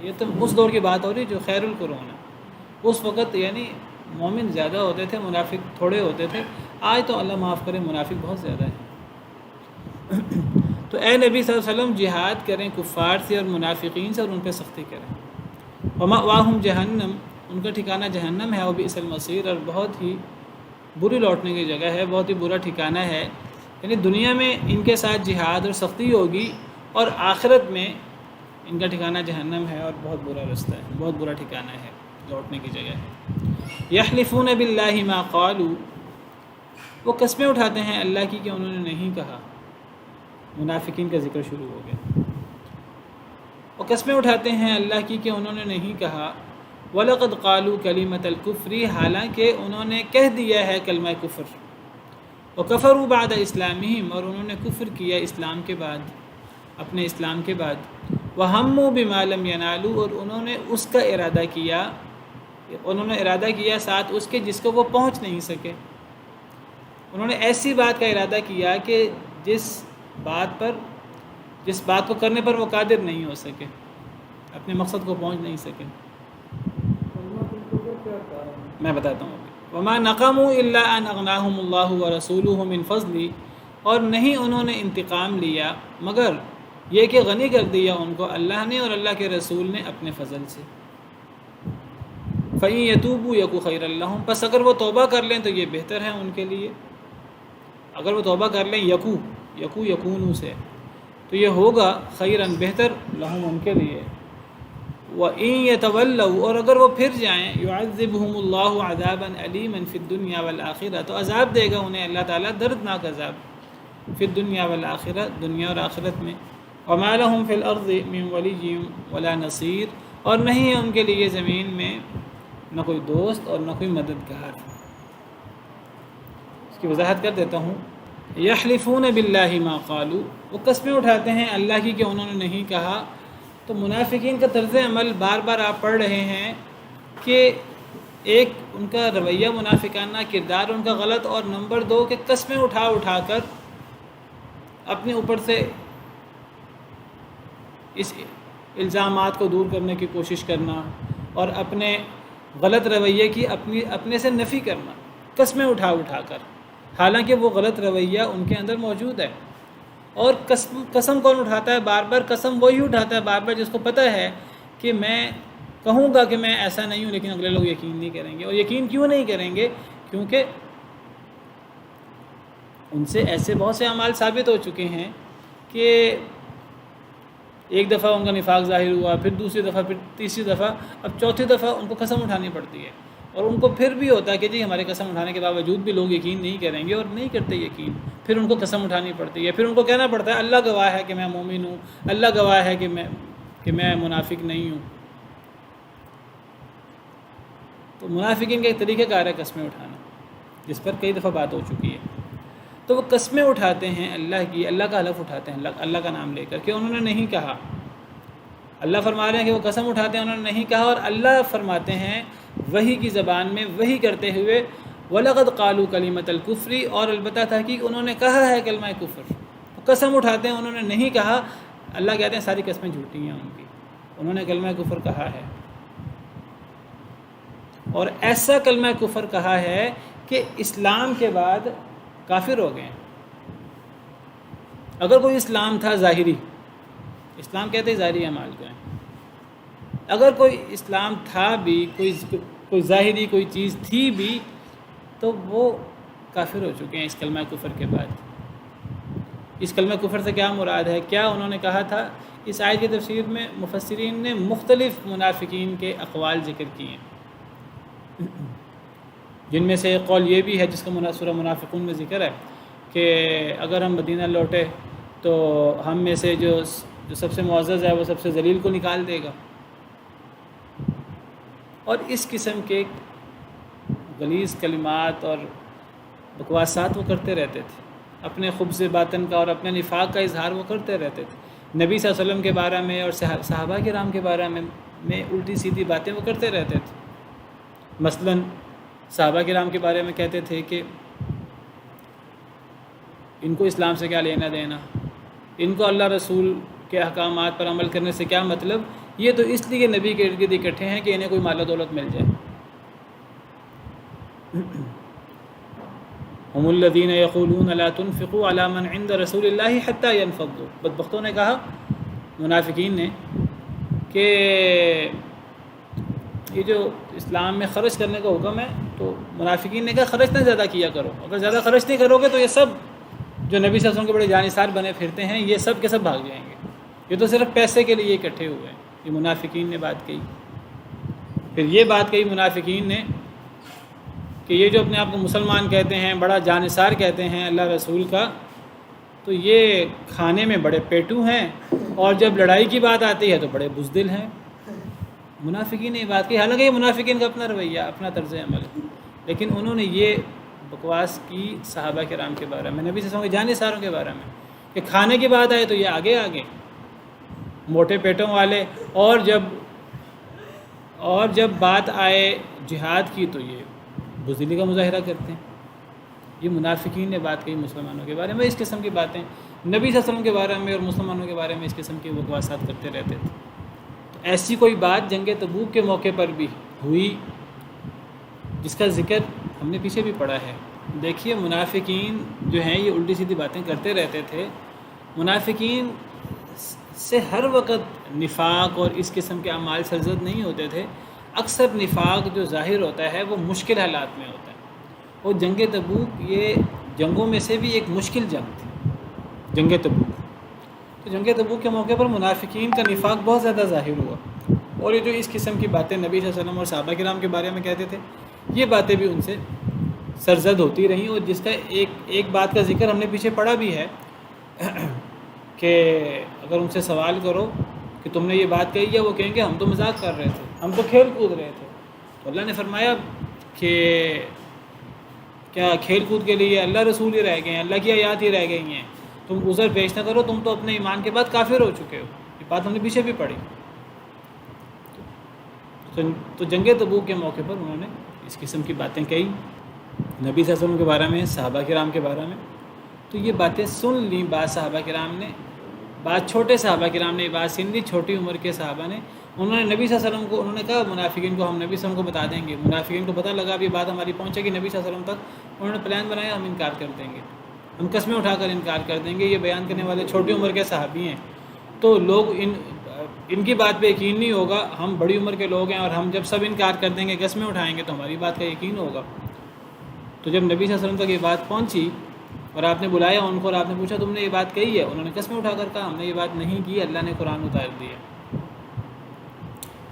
یہ تو اس دور کی بات ہو رہی جو خیر القرون ہے. اس وقت یعنی مومن زیادہ ہوتے تھے، منافق تھوڑے ہوتے تھے. آج تو اللہ معاف کرے منافق بہت زیادہ ہے. تو اے نبی صلی اللہ علیہ وسلم جہاد کریں کفار سے اور منافقین سے اور ان پہ سختی کریں. ومأواہم جہنم، ان کا ٹھکانہ جہنم ہے. وبئس المصیر، اور بہت ہی بری لوٹنے کی جگہ ہے، بہت ہی برا ٹھکانہ ہے. یعنی دنیا میں ان کے ساتھ جہاد اور سختی ہوگی اور آخرت میں ان کا ٹھکانہ جہنم ہے اور بہت برا رستہ ہے، بہت برا ٹھکانہ ہے، لوٹنے کی جگہ ہے. یحلفون باللہ ما قالوا، وہ قسمیں اٹھاتے ہیں اللہ کی کہ انہوں نے نہیں کہا. منافقین کا ذکر شروع ہو گیا. وہ قسمیں اٹھاتے ہیں اللہ کی کہ انہوں نے نہیں کہا. وَلَقَدْ قَالُوا كَلِمَةَ الْكُفْرِ، حالانکہ انہوں نے کہہ دیا ہے کلمہ کفر. وَكَفَرُوا بَعْدَ إِسْلَامِهِمْ، اور انہوں نے کفر کیا اسلام کے بعد، اپنے اسلام کے بعد. وَهَمُّوا بِمَا لَمْ يَنَالُوا، اور انہوں نے اس کا ارادہ کیا، انہوں نے ارادہ کیا ساتھ اس کے جس کو وہ پہنچ نہیں سکے. انہوں نے ایسی بات کا ارادہ کیا کہ جس بات کو کرنے پر وہ قادر نہیں ہو سکے، اپنے مقصد کو پہنچ نہیں سکے. میں بتاتا ہوں ابھی. وما نقموا الا ان اغناهم اللہ ورسولہ من فضلہ، اور نہیں انہوں نے انتقام لیا مگر یہ کہ غنی کر دیا ان کو اللہ نے اور اللہ کے رسول نے اپنے فضل سے. فَإِن يَتُوبُوا يَكُ خَيْرًا لَّهُمْ، پس اگر وہ توبہ کر لیں تو یہ بہتر ہے ان کے لیے. اگر وہ توبہ کر لیں یکونو سے، تو یہ ہوگا خیراً بہتر لہم ان کے لیے. وَإِن يَتَوَلَّوْا، اور اگر وہ پھر جائیں يُعَذِّبْهُمُ اللَّهُ عَذَابًا عَلِيمًا فِي الدُّنْيَا وَالْآخِرَةِ، تو عذاب دے گا انہیں اللہ تعالیٰ دردناک عذاب فی الدنیا والآخرہ، دنیا اور آخرت میں. وَمَا لَهُمْ فِي الْأَرْضِ مِنْ وَلِيٍّ وَلَا نَصِيرٍ، اور نہیں ہے ان کے لیے زمین میں نہ کوئی دوست اور نہ کوئی مددگار. اس کی وضاحت کر دیتا ہوں. یحلفون باللہ ما قالوا، وہ قسمیں اٹھاتے ہیں اللہ کی کہ انہوں نے نہیں کہا. تو منافقین کا طرز عمل بار بار آپ پڑھ رہے ہیں کہ ایک ان کا رویہ منافقانہ، کردار ان کا غلط، اور نمبر 2 کہ قسمیں اٹھا کر اپنے اوپر سے اس الزامات کو دور کرنے کی کوشش کرنا اور اپنے غلط رویے کی اپنے سے نفی کرنا، قسمیں اٹھا کر، حالانکہ وہ غلط رویہ ان کے اندر موجود ہے. اور قسم کون اٹھاتا ہے بار بار؟ قسم وہی اٹھاتا ہے بار بار جس کو پتہ ہے کہ میں کہوں گا کہ میں ایسا نہیں ہوں لیکن اگلے لوگ یقین نہیں کریں گے. اور یقین کیوں نہیں کریں گے؟ کیونکہ ان سے ایسے بہت سے اعمال ثابت ہو چکے ہیں کہ ایک دفعہ ان کا نفاق ظاہر ہوا، پھر دوسری دفعہ، پھر تیسری دفعہ، اب چوتھی دفعہ ان کو قسم اٹھانی پڑتی ہے. اور ان کو پھر بھی ہوتا ہے کہ جی ہمارے قسم اٹھانے کے باوجود بھی لوگ یقین نہیں کریں گے، اور نہیں کرتے یقین. پھر ان کو قسم اٹھانی پڑتی ہے، پھر ان کو کہنا پڑتا ہے اللہ گواہ ہے کہ میں مومن ہوں، اللہ گواہ ہے کہ میں منافق نہیں ہوں. تو منافقین کا ایک طریقہ کار ہے قسمیں اٹھانا، جس پر کئی دفعہ بات ہو چکی ہے. تو وہ قسمیں اٹھاتے ہیں اللہ کی، اللہ کا حلف اٹھاتے ہیں اللہ کا نام لے کر کہ انہوں نے نہیں کہا. اللہ فرما رہے ہیں کہ وہ قسم اٹھاتے ہیں انہوں نے نہیں کہا، اور اللہ فرماتے ہیں وحی کی زبان میں وحی کرتے ہوئے وَلَقَدْ قَالُوا كَلِمَةَ الْكُفْرِ، اور البتہ تحقیق انہوں نے کہا ہے کلمہ کفر. قسم اٹھاتے ہیں انہوں نے نہیں کہا، اللہ کہتے ہیں ساری قسمیں جھوٹی ہیں ان کی، انہوں نے کلمہ کفر کہا ہے. اور ایسا کلمہ کفر کہا ہے کہ اسلام کے بعد کافر ہو گئے ہیں. اگر کوئی اسلام تھا ظاہری، اسلام کہتے ہیں ظاہری اعمال کو ہیں، اگر کوئی اسلام تھا بھی، کوئی ظاہری کوئی چیز تھی بھی، تو وہ کافر ہو چکے ہیں اس کلمہ کفر کے بعد. اس کلمہ کفر سے کیا مراد ہے؟ کیا انہوں نے کہا تھا؟ اس آیت کی تفسیر میں مفسرین نے مختلف منافقین کے اقوال ذکر کیے ہیں، جن میں سے ایک قول یہ بھی ہے جس کا سورہ منافقون میں ذکر ہے کہ اگر ہم مدینہ لوٹے تو ہم میں سے جو سب سے معزز ہے وہ سب سے ذلیل کو نکال دے گا. اور اس قسم کے غلیظ کلمات اور بکواسات وہ کرتے رہتے تھے، اپنے خبث باطن کا اور اپنے نفاق کا اظہار وہ کرتے رہتے تھے، نبی صلی اللہ علیہ وسلم کے بارے میں اور صحابہ کرام کے بارے میں الٹی سیدھی باتیں وہ کرتے رہتے تھے۔ مثلا صحابہ کرام کے بارے میں کہتے تھے کہ ان کو اسلام سے کیا لینا دینا، ان کو اللہ رسول کے احکامات پر عمل کرنے سے کیا مطلب، یہ تو اس لیے نبی کے ارد گرد اکٹھے ہیں کہ انہیں کوئی مال و دولت مل جائے۔ ہم الذین یقولون لا تنفقوا علی من عند رسول اللہ حتی ینفضوا، بدبختوں نے کہا، منافقین نے، کہ یہ جو اسلام میں خرچ کرنے کا حکم ہے، تو منافقین نے کہا خرچ نہ زیادہ کیا کرو، اگر زیادہ خرچ نہیں کرو گے تو یہ سب جو نبی صلی اللہ علیہ وسلم کے بڑے جانثار بنے پھرتے ہیں یہ سب کے سب بھاگ جائیں گے، یہ تو صرف پیسے کے لیے اکٹھے ہوئے ہیں۔ یہ منافقین نے بات کہی۔ پھر یہ بات کہی منافقین نے کہ یہ جو اپنے آپ کو مسلمان کہتے ہیں، بڑا جانثار کہتے ہیں اللہ رسول کا، تو یہ کھانے میں بڑے پیٹو ہیں اور جب لڑائی کی بات آتی ہے تو بڑے بزدل ہیں۔ منافقین نے یہ بات کی، حالانکہ یہ منافقین کا اپنا رویہ، اپنا طرز عمل ہے، لیکن انہوں نے یہ بکواس کی صحابہ کرام کے بارے میں، نبی صلی اللہ علیہ وسلم کے جانثاروں کے بارے میں، کہ کھانے کی بات آئے تو یہ آگے آگے موٹے پیٹوں والے، اور جب بات آئے جہاد کی تو یہ بزدلی کا مظاہرہ کرتے ہیں۔ یہ منافقین نے بات کہی مسلمانوں کے بارے میں، اس قسم کی باتیں نبی صلی اللہ علیہ وسلم کے بارے میں اور مسلمانوں کے بارے میں اس قسم کی بکواسات کرتے رہتے تھے۔ تو ایسی کوئی بات جنگ تبوک کے موقع پر بھی ہوئی جس کا ذکر ہم نے پیچھے بھی پڑھا ہے۔ دیکھیے منافقین جو ہیں یہ الٹی سیدھی باتیں کرتے رہتے تھے۔ منافقین سے ہر وقت نفاق اور اس قسم کے اعمال سرزد نہیں ہوتے تھے، اکثر نفاق جو ظاہر ہوتا ہے وہ مشکل حالات میں ہوتا ہے، اور جنگ تبوک یہ جنگوں میں سے بھی ایک مشکل جنگ تھی، جنگ تبوک۔ تو جنگ تبوک کے موقع پر منافقین کا نفاق بہت زیادہ ظاہر ہوا، اور یہ جو اس قسم کی باتیں نبی صلی اللہ علیہ وسلم اور صحابہ کرام کے بارے میں کہتے تھے، یہ باتیں بھی ان سے سرزد ہوتی رہیں، اور جس کا ایک بات کا ذکر ہم نے پیچھے پڑھا بھی ہے کہ اگر ان سے سوال کرو کہ تم نے یہ بات کہی ہے، وہ کہیں گے ہم تو مذاق کر رہے تھے، ہم تو کھیل کود رہے تھے۔ تو اللہ نے فرمایا کہ کیا کھیل کود کے لیے اللہ رسول ہی رہ گئے ہیں، اللہ کی آیات ہی رہ گئی ہیں، تم عذر پیش نہ کرو، تم تو اپنے ایمان کے بعد کافر ہو چکے ہو۔ یہ بات ہم نے پیچھے بھی پڑھی۔ تو جنگ تبوک کے موقع پر انہوں نے اس قسم کی باتیں کہی نبی صلی اللہ علیہ وسلم کے بارے میں، صحابہ کرام کے بارے میں۔ تو یہ باتیں سن لیں بعض صحابہ کرام نے، بعض چھوٹے صحابہ کرام نے بات سن لی، چھوٹی عمر کے صحابہ نے۔ انہوں نے نبی صلی اللہ علیہ وسلم کو، انہوں نے کہا منافقین کو ہم نبی صلی اللہ علیہ وسلم کو بتا دیں گے۔ منافقین کو پتہ لگا بھی بات ہماری پہنچے گی نبی صلی اللہ علیہ وسلم تک، انہوں نے پلان بنایا ہم انکار کر دیں گے، ہم قسمیں اٹھا کر انکار کر دیں گے۔ یہ بیان کرنے والے چھوٹی عمر کے صحابی ہیں، تو لوگ ان کی بات پہ یقین نہیں ہوگا، ہم بڑی عمر کے لوگ ہیں، اور ہم جب سب انکار کر دیں گے، قسمیں اٹھائیں گے، تو ہماری بات کا یقین ہوگا۔ تو جب نبی صلی اللہ علیہ وسلم تک یہ بات پہنچی اور آپ نے بلایا ان کو اور آپ نے پوچھا تم نے یہ بات کہی ہے، انہوں نے قسمیں اٹھا کر کہا ہم نے یہ بات نہیں کی، اللہ نے قرآن اتار دیا۔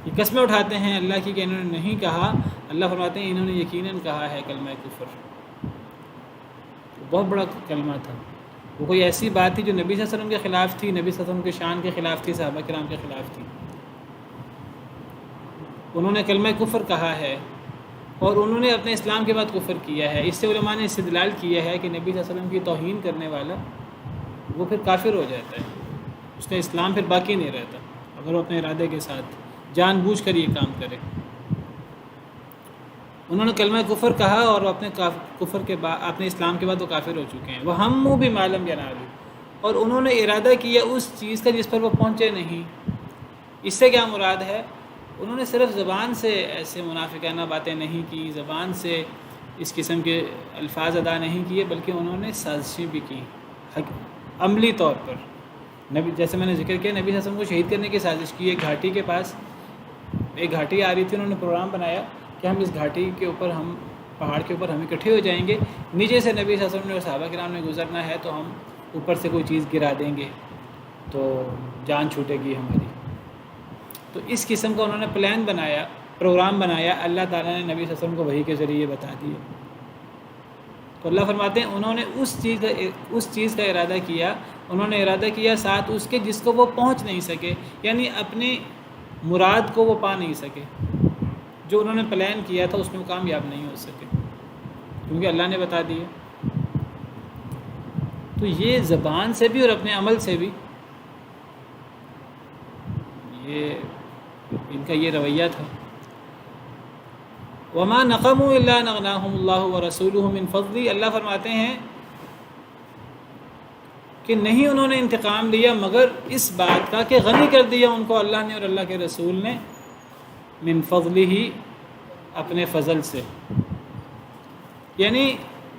یہ قسمیں اٹھاتے ہیں اللہ کی کہ انہوں نے نہیں کہا، اللہ فرماتے ہیں انہوں نے یقیناً کہا ہے کلمہ کفر۔ بہت بڑا کلمہ تھا، وہ کوئی ایسی بات تھی جو نبی صلی اللہ علیہ وسلم کے خلاف تھی، نبی صلی اللہ علیہ وسلم کے شان کے خلاف تھی، صحابہ کرام کے خلاف تھی۔ انہوں نے کلمہ کفر کہا ہے، اور انہوں نے اپنے اسلام کے بعد کفر کیا ہے۔ اس سے علماء نے استدلال کیا ہے کہ نبی صلی اللہ علیہ وسلم کی توہین کرنے والا وہ پھر کافر ہو جاتا ہے، اس کا اسلام پھر باقی نہیں رہتا اگر وہ اپنے ارادے کے ساتھ جان بوجھ کر یہ کام کرے۔ انہوں نے کلمہ کفر کہا، اور اپنے کفر کے بعد، اپنے اسلام کے بعد وہ کافر ہو چکے ہیں۔ وہ ہم بھی معلوم ینالو، اور انہوں نے ارادہ کیا اس چیز کا جس پر وہ پہنچے نہیں۔ اس سے کیا مراد ہے؟ انہوں نے صرف زبان سے ایسے منافقانہ باتیں نہیں کی، زبان سے اس قسم کے الفاظ ادا نہیں کیے، بلکہ انہوں نے سازشیں بھی کی عملی طور پر۔ جیسے میں نے ذکر کیا، نبی صلی اللہ علیہ وسلم کو شہید کرنے کی سازش کی۔ ایک گھاٹی کے پاس ایک گھاٹی آ رہی تھی، انہوں نے پروگرام بنایا کہ ہم اس گھاٹی کے اوپر، ہم پہاڑ کے اوپر ہم اکٹھے ہو جائیں گے، نیچے سے نبی صلی اللہ علیہ وسلم نے اور صحابہ کرام نے گزرنا ہے، تو ہم اوپر سے کوئی چیز گرا دیں گے تو جان چھوٹے گی ہماری۔ تو اس قسم کا انہوں نے پلان بنایا، پروگرام بنایا، اللہ تعالیٰ نے نبی صلی اللہ علیہ وسلم کو وحی کے ذریعے بتا دیا۔ تو اللہ فرماتے ہیں انہوں نے اس چیز کا ارادہ کیا، انہوں نے ارادہ کیا ساتھ اس کے جس کو وہ پہنچ نہیں سکے، یعنی اپنی مراد کو وہ پا نہیں سکے۔ جو انہوں نے پلان کیا تھا اس میں وہ کامیاب نہیں ہو سکے، کیونکہ اللہ نے بتا دیا۔ تو یہ زبان سے بھی اور اپنے عمل سے بھی ان کا یہ رویہ تھا۔ وما نقموا الا ان اغناهم اللہ ورسولہ من فضلہ، اللہ فرماتے ہیں کہ نہیں انہوں نے انتقام لیا مگر اس بات کا کہ غنی کر دیا ان کو اللہ نے اور اللہ کے رسول نے، من فضلہ، اپنے فضل سے۔ یعنی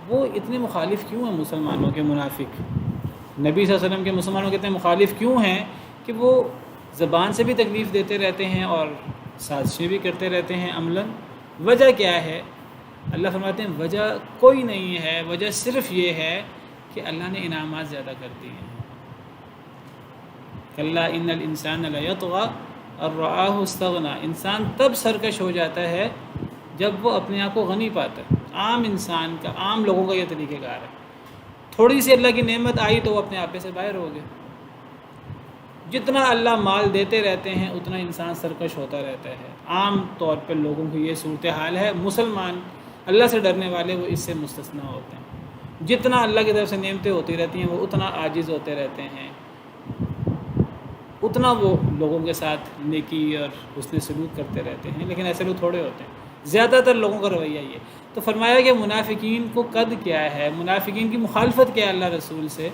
وہ اتنے مخالف کیوں ہیں مسلمانوں کے منافق، نبی صلی اللہ علیہ وسلم کے مسلمانوں کے اتنے مخالف کیوں ہیں کہ وہ زبان سے بھی تکلیف دیتے رہتے ہیں اور سازشیں بھی کرتے رہتے ہیں عملاً؟ وجہ کیا ہے؟ اللہ فرماتے ہیں وجہ کوئی نہیں ہے، وجہ صرف یہ ہے کہ اللہ نے انعامات زیادہ کر دی ہیں۔ کلا ان الانسان لیطغی ان رآہ استغنی، انسان تب سرکش ہو جاتا ہے جب وہ اپنے آپ کو غنی پاتا ہے۔ عام انسان کا، عام لوگوں کا یہ طریقہ کار ہے، تھوڑی سی اللہ کی نعمت آئی تو وہ اپنے آپ سے باہر ہو گئے۔ جتنا اللہ مال دیتے رہتے ہیں اتنا انسان سرکش ہوتا رہتا ہے۔ عام طور پر لوگوں کی یہ صورتحال ہے، مسلمان اللہ سے ڈرنے والے وہ اس سے مستثنیٰ ہوتے ہیں۔ جتنا اللہ کی طرف سے نعمتیں ہوتی رہتی ہیں وہ اتنا عاجز ہوتے رہتے ہیں، اتنا وہ لوگوں کے ساتھ نیکی اور حسن سلوک کرتے رہتے ہیں، لیکن ایسے لوگ تھوڑے ہوتے ہیں۔ زیادہ تر لوگوں کا رویہ یہ، تو فرمایا کہ منافقین کو قد کیا ہے، منافقین کی مخالفت کیا ہے اللہ رسول سے؟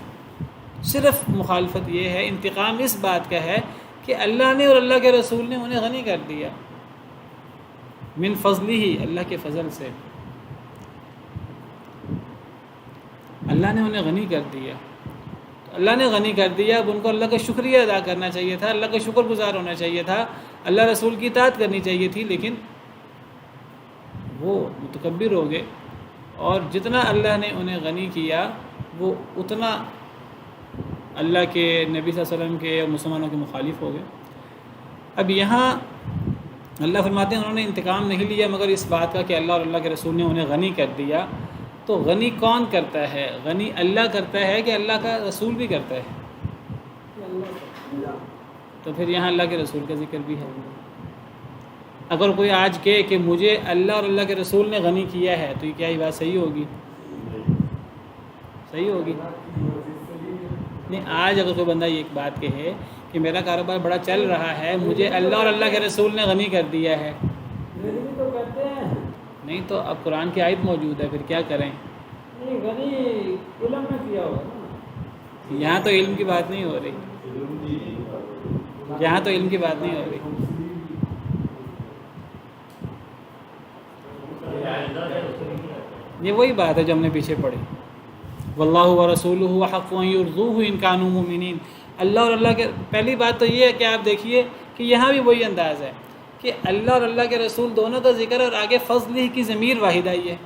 صرف مخالفت یہ ہے، انتقام اس بات کا ہے کہ اللہ نے اور اللہ کے رسول نے انہیں غنی کر دیا، من فضلہ، اللہ کے فضل سے اللہ نے انہیں غنی کر دیا۔ تو اللہ نے غنی کر دیا، اب ان کو اللہ کا شکریہ ادا کرنا چاہیے تھا، اللہ کا شکر گزار ہونا چاہیے تھا، اللہ رسول کی اطاعت کرنی چاہیے تھی، لیکن وہ متکبر ہو گئے، اور جتنا اللہ نے انہیں غنی کیا وہ اتنا اللہ کے نبی صلی اللہ علیہ وسلم کے اور مسلمانوں کے مخالف ہو گئے۔ اب یہاں اللہ فرماتے ہیں انہوں نے انتقام نہیں لیا مگر اس بات کا کہ اللہ اور اللہ کے رسول نے انہیں غنی کر دیا۔ تو غنی کون کرتا ہے؟ غنی اللہ کرتا ہے کہ اللہ کا رسول بھی کرتا ہے؟ تو پھر یہاں اللہ کے رسول کا ذکر بھی ہے۔ اگر کوئی آج کہے کہ مجھے اللہ اور اللہ کے رسول نے غنی کیا ہے تو یہ کیا یہ بات صحیح ہوگی؟ صحیح ہوگی؟ نہیں، آج اگر کوئی بندہ یہ ایک بات کہے کہ میرا کاروبار بڑا چل رہا ہے، مجھے اللہ اور اللہ کے رسول نے غنی کر دیا ہے، نہیں تو اب قرآن کی آیت موجود ہے، پھر کیا کریں؟ غنی علم میں کیا ہوگا، یہاں تو علم کی بات نہیں ہو رہی، یہاں تو علم کی بات نہیں ہو رہی۔ یہ وہی بات ہے جو ہم نے پیچھے پڑھی، واللہ ورسولہ حق ان یرضوہ ان کانوا مؤمنین۔ اللہ اور اللہ کے، پہلی بات تو یہ ہے کہ آپ دیکھیے کہ یہاں بھی وہی انداز ہے کہ اللہ اور اللہ کے رسول دونوں کا ذکر ہے، اور آگے فضلہ کی ضمیر واحد آئی ہے،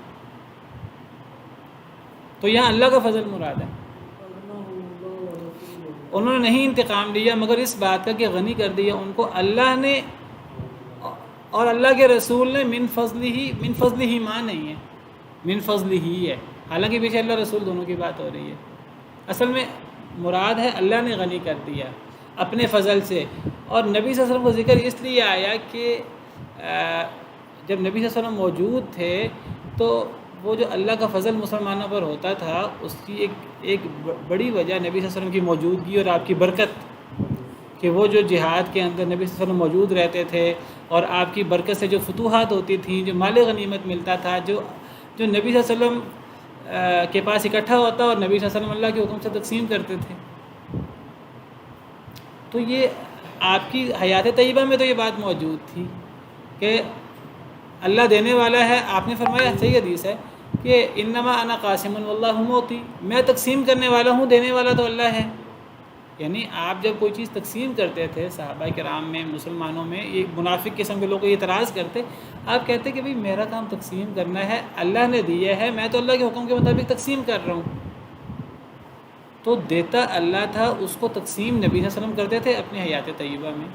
تو یہاں اللہ کا فضل مراد ہے۔ انہوں نے نہیں انتقام لیا مگر اس بات کا کہ غنی کر دیا ان کو اللہ نے اور اللہ کے رسول نے، من فضلہ ماں نہیں ہے، من فضلہ ہی ہے، حالانکہ پیچھے اللہ رسول دونوں کی بات ہو رہی ہے۔ اصل میں مراد ہے اللہ نے غنی کر دیا اپنے فضل سے، اور نبی صلی اللہ علیہ وسلم کو ذکر اس لیے آیا کہ جب نبی صلی اللہ علیہ وسلم موجود تھے تو وہ جو اللہ کا فضل مسلمانوں پر ہوتا تھا اس کی ایک بڑی وجہ نبی صلی اللہ علیہ وسلم کی موجودگی اور آپ کی برکت، کہ وہ جو جہاد کے اندر نبی صلی اللہ علیہ وسلم موجود رہتے تھے اور آپ کی برکت سے جو فتوحات ہوتی تھیں، جو مال غنیمت ملتا تھا، جو نبی صلی اللہ علیہ وسلم کے پاس اکٹھا ہوتا اور نبی صلی اللہ علیہ وسلم اللہ کے حکم سے تقسیم کرتے تھے۔ تو یہ آپ کی حیات طیبہ میں تو یہ بات موجود تھی کہ اللہ دینے والا ہے۔ آپ نے فرمایا، صحیح حدیث ہے کہ انما انا قاسم واللہ معطی، میں تقسیم کرنے والا ہوں، دینے والا تو اللہ ہے۔ یعنی آپ جب کوئی چیز تقسیم کرتے تھے صحابہ کرام میں، مسلمانوں میں، ایک منافق قسم کے لوگ یہ اعتراض کرتے، آپ کہتے کہ بھئی میرا کام تقسیم کرنا ہے، اللہ نے دیا ہے، میں تو اللہ کے حکم کے مطابق تقسیم کر رہا ہوں۔ تو دیتا اللہ تھا، اس کو تقسیم نبی صلی اللہ علیہ وسلم کرتے تھے اپنی حیات طیبہ میں،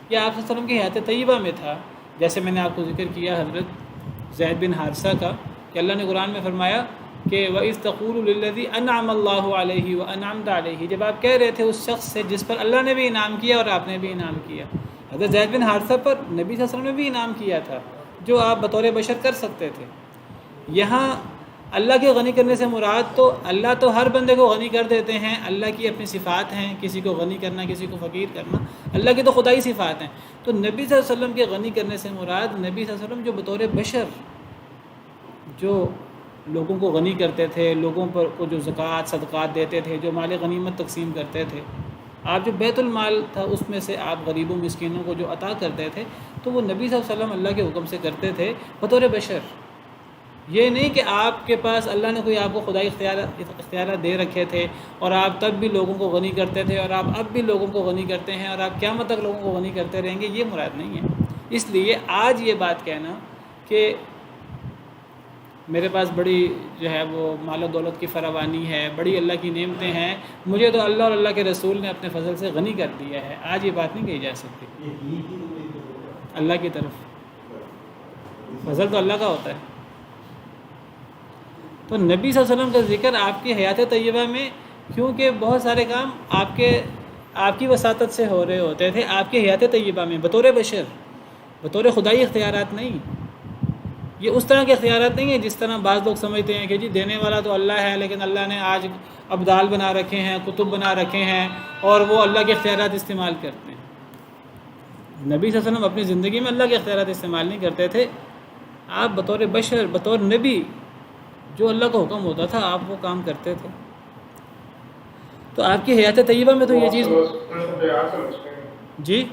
یا آپ صلی اللہ علیہ وسلم کی حیات طیبہ میں تھا۔ جیسے میں نے آپ کو ذکر کیا حضرت زید بن حارثہ کا، کہ اللہ نے قرآن میں فرمایا کہ وَإِذْ تَقُولُ لِلَّذِي أَنْعَمَ اللَّهُ عَلَيْهِ وَأَنْعَمْتَ عَلَيْهِ، جب آپ کہہ رہے تھے اس شخص سے جس پر اللہ نے بھی انعام کیا اور آپ نے بھی انعام کیا۔ حضرت زید بن حارثہ پر نبی صلی اللہ علیہ وسلم نے بھی انعام کیا تھا، جو آپ بطور بشر کر سکتے تھے۔ یہاں اللہ کے غنی کرنے سے مراد تو اللہ تو ہر بندے کو غنی کر دیتے ہیں، اللہ کی اپنی صفات ہیں، کسی کو غنی کرنا، کسی کو فقیر کرنا، اللہ کی تو خدائی صفات ہیں۔ تو نبی صلی اللہ علیہ وسلم کے غنی کرنے سے مراد نبی صلی اللہ علیہ وسلم جو بطور بشر جو لوگوں کو غنی کرتے تھے، لوگوں پر کو جو زکوٰۃ صدقات دیتے تھے، جو مال غنیمت تقسیم کرتے تھے، آپ جو بیت المال تھا اس میں سے آپ غریبوں مسکینوں کو جو عطا کرتے تھے، تو وہ نبی صلی اللہ علیہ وسلم اللہ کے حکم سے کرتے تھے بطور بشر۔ یہ نہیں کہ آپ کے پاس اللہ نے کوئی آپ کو خدائی اختیارات دے رکھے تھے اور آپ تب بھی لوگوں کو غنی کرتے تھے اور آپ اب بھی لوگوں کو غنی کرتے ہیں اور آپ قیامت تک لوگوں کو غنی کرتے رہیں گے، یہ مراد نہیں ہے۔ اس لیے آج یہ بات کہنا کہ میرے پاس بڑی جو ہے وہ مال و دولت کی فراوانی ہے، بڑی اللہ کی نعمتیں ہیں، مجھے تو اللہ اور اللہ کے رسول نے اپنے فضل سے غنی کر دیا ہے، آج یہ بات نہیں کہی جا سکتی۔ اللہ کی طرف فضل تو اللہ کا ہوتا ہے۔ تو نبی صلی اللہ علیہ وسلم کا ذکر آپ کی حیات طیبہ میں، کیونکہ بہت سارے کام آپ کی وساطت سے ہو رہے ہوتے تھے آپ کی حیات طیبہ میں، بطور بشر، بطور خدائی اختیارات نہیں۔ یہ اس طرح کے اختیارات نہیں ہیں جس طرح بعض لوگ سمجھتے ہیں کہ جی دینے والا تو اللہ ہے، لیکن اللہ نے آج ابدال بنا رکھے ہیں، کتب بنا رکھے ہیں اور وہ اللہ کے اختیارات استعمال کرتے ہیں۔ نبی صلی اللہ علیہ وسلم اپنی زندگی میں اللہ کے اختیارات استعمال نہیں کرتے تھے، آپ بطور بشر، بطور نبی، جو اللہ کا حکم ہوتا تھا آپ وہ کام کرتے تھے۔ تو آپ کی حیات طیبہ میں تو یہ چیز جی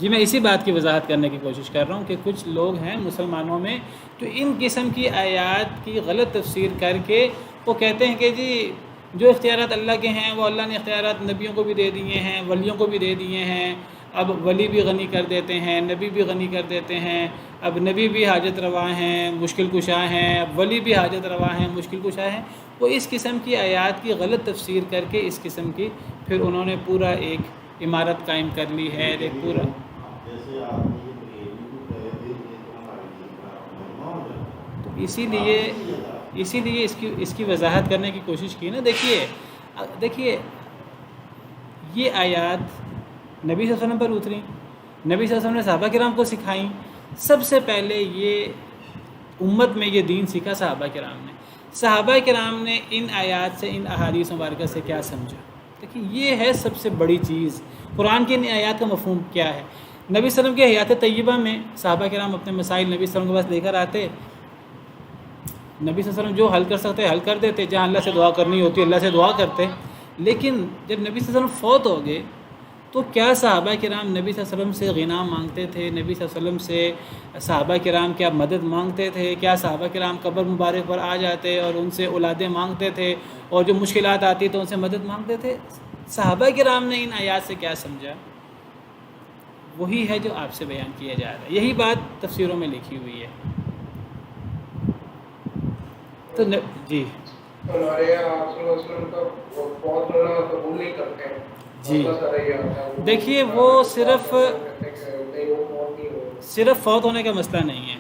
میں اسی بات کی وضاحت کرنے کی کوشش کر رہا ہوں کہ کچھ لوگ ہیں مسلمانوں میں جو ان قسم کی آیات کی غلط تفسیر کر کے وہ کہتے ہیں کہ جی جو اختیارات اللہ کے ہیں وہ اللہ نے اختیارات نبیوں کو بھی دے دیے ہیں، ولیوں کو بھی دے دیے ہیں، اب ولی بھی غنی کر دیتے ہیں، نبی بھی غنی کر دیتے ہیں، اب نبی بھی حاجت روا ہیں، مشکل کشا ہیں، اب ولی بھی حاجت روا ہیں، مشکل کشا ہیں۔ وہ اس قسم کی آیات کی غلط تفسیر کر کے اس قسم کی پھر انہوں نے پورا ایک عمارت قائم کر لی ہے، ایک پورا اسی لیے اس کی وضاحت کرنے کی کوشش کی نا۔ دیکھیے یہ آیات نبی صلی اللہ علیہ وسلم پر اتری، نبی صلی اللہ علیہ وسلم نے صحابہ کرام کو سکھائیں۔ سب سے پہلے یہ امت میں یہ دین سیکھا صحابہ کرام نے۔ صحابہ کرام نے ان آیات سے، ان احادیث مبارکہ سے کیا سمجھا؟ دیکھیے یہ ہے سب سے بڑی چیز۔ قرآن کی ان آیات کا مفہوم کیا ہے؟ نبی صلی اللہ علیہ وسلم کی حیات طیبہ میں صحابہ کرام اپنے مسائل نبی صلی اللہ علیہ وسلم کے پاس لے کر آتے، نبی صلی اللہ علیہ وسلم جو حل کر سکتے حل کر دیتے، جہاں اللہ سے دعا کرنی ہوتی اللہ سے دعا کرتے۔ لیکن جب نبی صلی اللہ علیہ وسلم فوت ہو گئے تو کیا صحابہ کرام نبی صلی اللہ علیہ وسلم سے غنا مانگتے تھے؟ نبی صلی اللہ علیہ وسلم سے صحابہ کرام کیا مدد مانگتے تھے؟ کیا صحابہ کرام قبر مبارک پر آ جاتے اور ان سے اولادیں مانگتے تھے اور جو مشکلات آتی تو ان سے مدد مانگتے تھے؟ صحابہ کرام نے ان آیات سے کیا سمجھا؟ وہی ہے جو آپ سے بیان کیا جا رہا ہے، یہی بات تفسیروں میں لکھی ہوئی ہے۔ تو جی جی دیکھیے وہ صرف فوت ہونے کا مسئلہ نہیں ہے،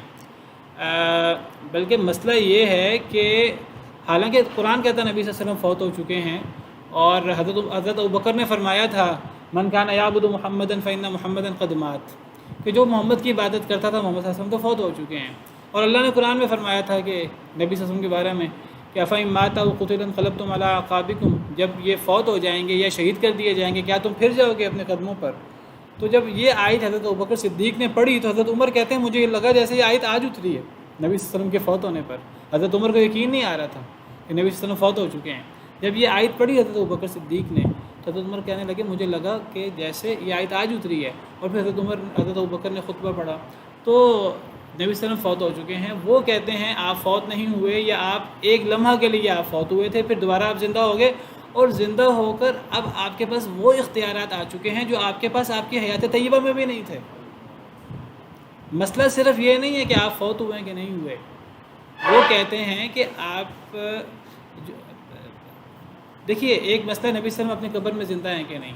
بلکہ مسئلہ یہ ہے کہ حالانکہ قرآن کہتا ہے نبی صلی اللہ علیہ وسلم فوت ہو چکے ہیں، اور حضرت ابوبکر نے فرمایا تھا من کان یعبد محمدا فإن محمدا قد مات، کہ جو محمد کی عبادت کرتا تھا محمد صلی اللہ علیہ وسلم تو فوت ہو چکے ہیں۔ اور اللہ نے قرآن میں فرمایا تھا کہ نبی صلی اللہ علیہ وسلم کے بارے میں کہ افإن مات أو قتل انقلبتم على أعقابكم، جب یہ فوت ہو جائیں گے یا شہید کر دیے جائیں گے کیا تم پھر جاؤ گے اپنے قدموں پر؟ تو جب یہ آیت حضرت ابوبکر صدیق نے پڑھی تو حضرت عمر کہتے ہیں مجھے یہ لگا جیسے یہ آیت آج اتری ہے نبی صلی اللہ علیہ وسلم کے فوت ہونے پر۔ حضرت عمر کو یقین نہیں آ رہا تھا کہ نبی صلی اللہ علیہ وسلم فوت ہو چکے ہیں۔ جب یہ آیت پڑھی حضرت ابوبکر صدیق نے تو حضرت عمر کہنے لگے مجھے لگا کہ جیسے یہ آیت آج اتری ہے، اور پھر حضرت ابوبکر نے خطبہ پڑھا تو نبی صلی اللہ علیہ وسلم فوت ہو چکے ہیں۔ وہ کہتے ہیں آپ فوت نہیں ہوئے، یا آپ ایک لمحہ کے لیے آپ فوت ہوئے تھے، پھر دوبارہ آپ زندہ ہو گئے، اور زندہ ہو کر اب آپ کے پاس وہ اختیارات آ چکے ہیں جو آپ کے پاس آپ کی حیات طیبہ میں بھی نہیں تھے۔ مسئلہ صرف یہ نہیں ہے کہ آپ فوت ہوئے ہیں کہ نہیں ہوئے، وہ کہتے ہیں کہ آپ دیکھیے ایک مسئلہ نبی صلی اللہ علیہ وسلم اپنی قبر میں زندہ ہیں کہ نہیں،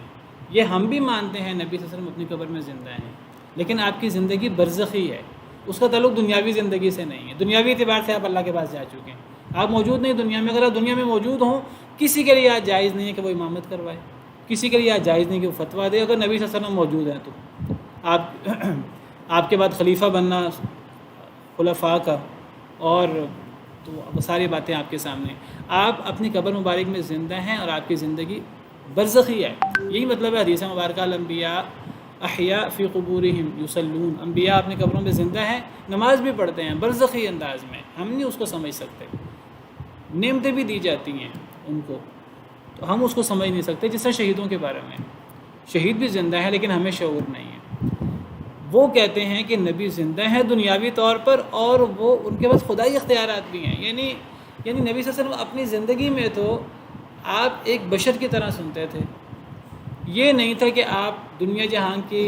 یہ ہم بھی مانتے ہیں نبی صلی اللہ علیہ وسلم اپنی قبر میں زندہ ہیں، لیکن آپ کی زندگی برزخی ہے، اس کا تعلق دنیاوی زندگی سے نہیں ہے۔ دنیاوی اعتبار سے آپ اللہ کے پاس جا چکے ہیں، آپ موجود نہیں دنیا میں. اگر آپ دنیا میں موجود ہوں، کسی کے لیے آج جائز نہیں ہے کہ وہ امامت کروائے، کسی کے لیے آج جائز نہیں کہ وہ فتویٰ دے. اگر نبی صلی اللہ علیہ وسلم موجود ہیں تو آپ کے بعد خلیفہ بننا خلفاء کا، اور تو وہ ساری باتیں آپ کے سامنے. آپ اپنی قبر مبارک میں زندہ ہیں اور آپ کی زندگی برزخی ہے. یہی مطلب ہے حدیث مبارکہ الانبیاء احیاء فی قبورہم یصلون. انبیاء اپنی قبروں میں زندہ ہیں، نماز بھی پڑھتے ہیں برزخی انداز میں. ہم نہیں اس کو سمجھ سکتے. نعمتیں بھی دی جاتی ہیں ان کو، تو ہم اس کو سمجھ نہیں سکتے. جس طرح شہیدوں کے بارے میں، شہید بھی زندہ ہے لیکن ہمیں شعور نہیں ہے. وہ کہتے ہیں کہ نبی زندہ ہیں دنیاوی طور پر، اور وہ ان کے پاس خدائی اختیارات بھی ہیں. یعنی نبی صلی اللہ علیہ وسلم اپنی زندگی میں تو آپ ایک بشر کی طرح سنتے تھے. یہ نہیں تھا کہ آپ دنیا جہان کی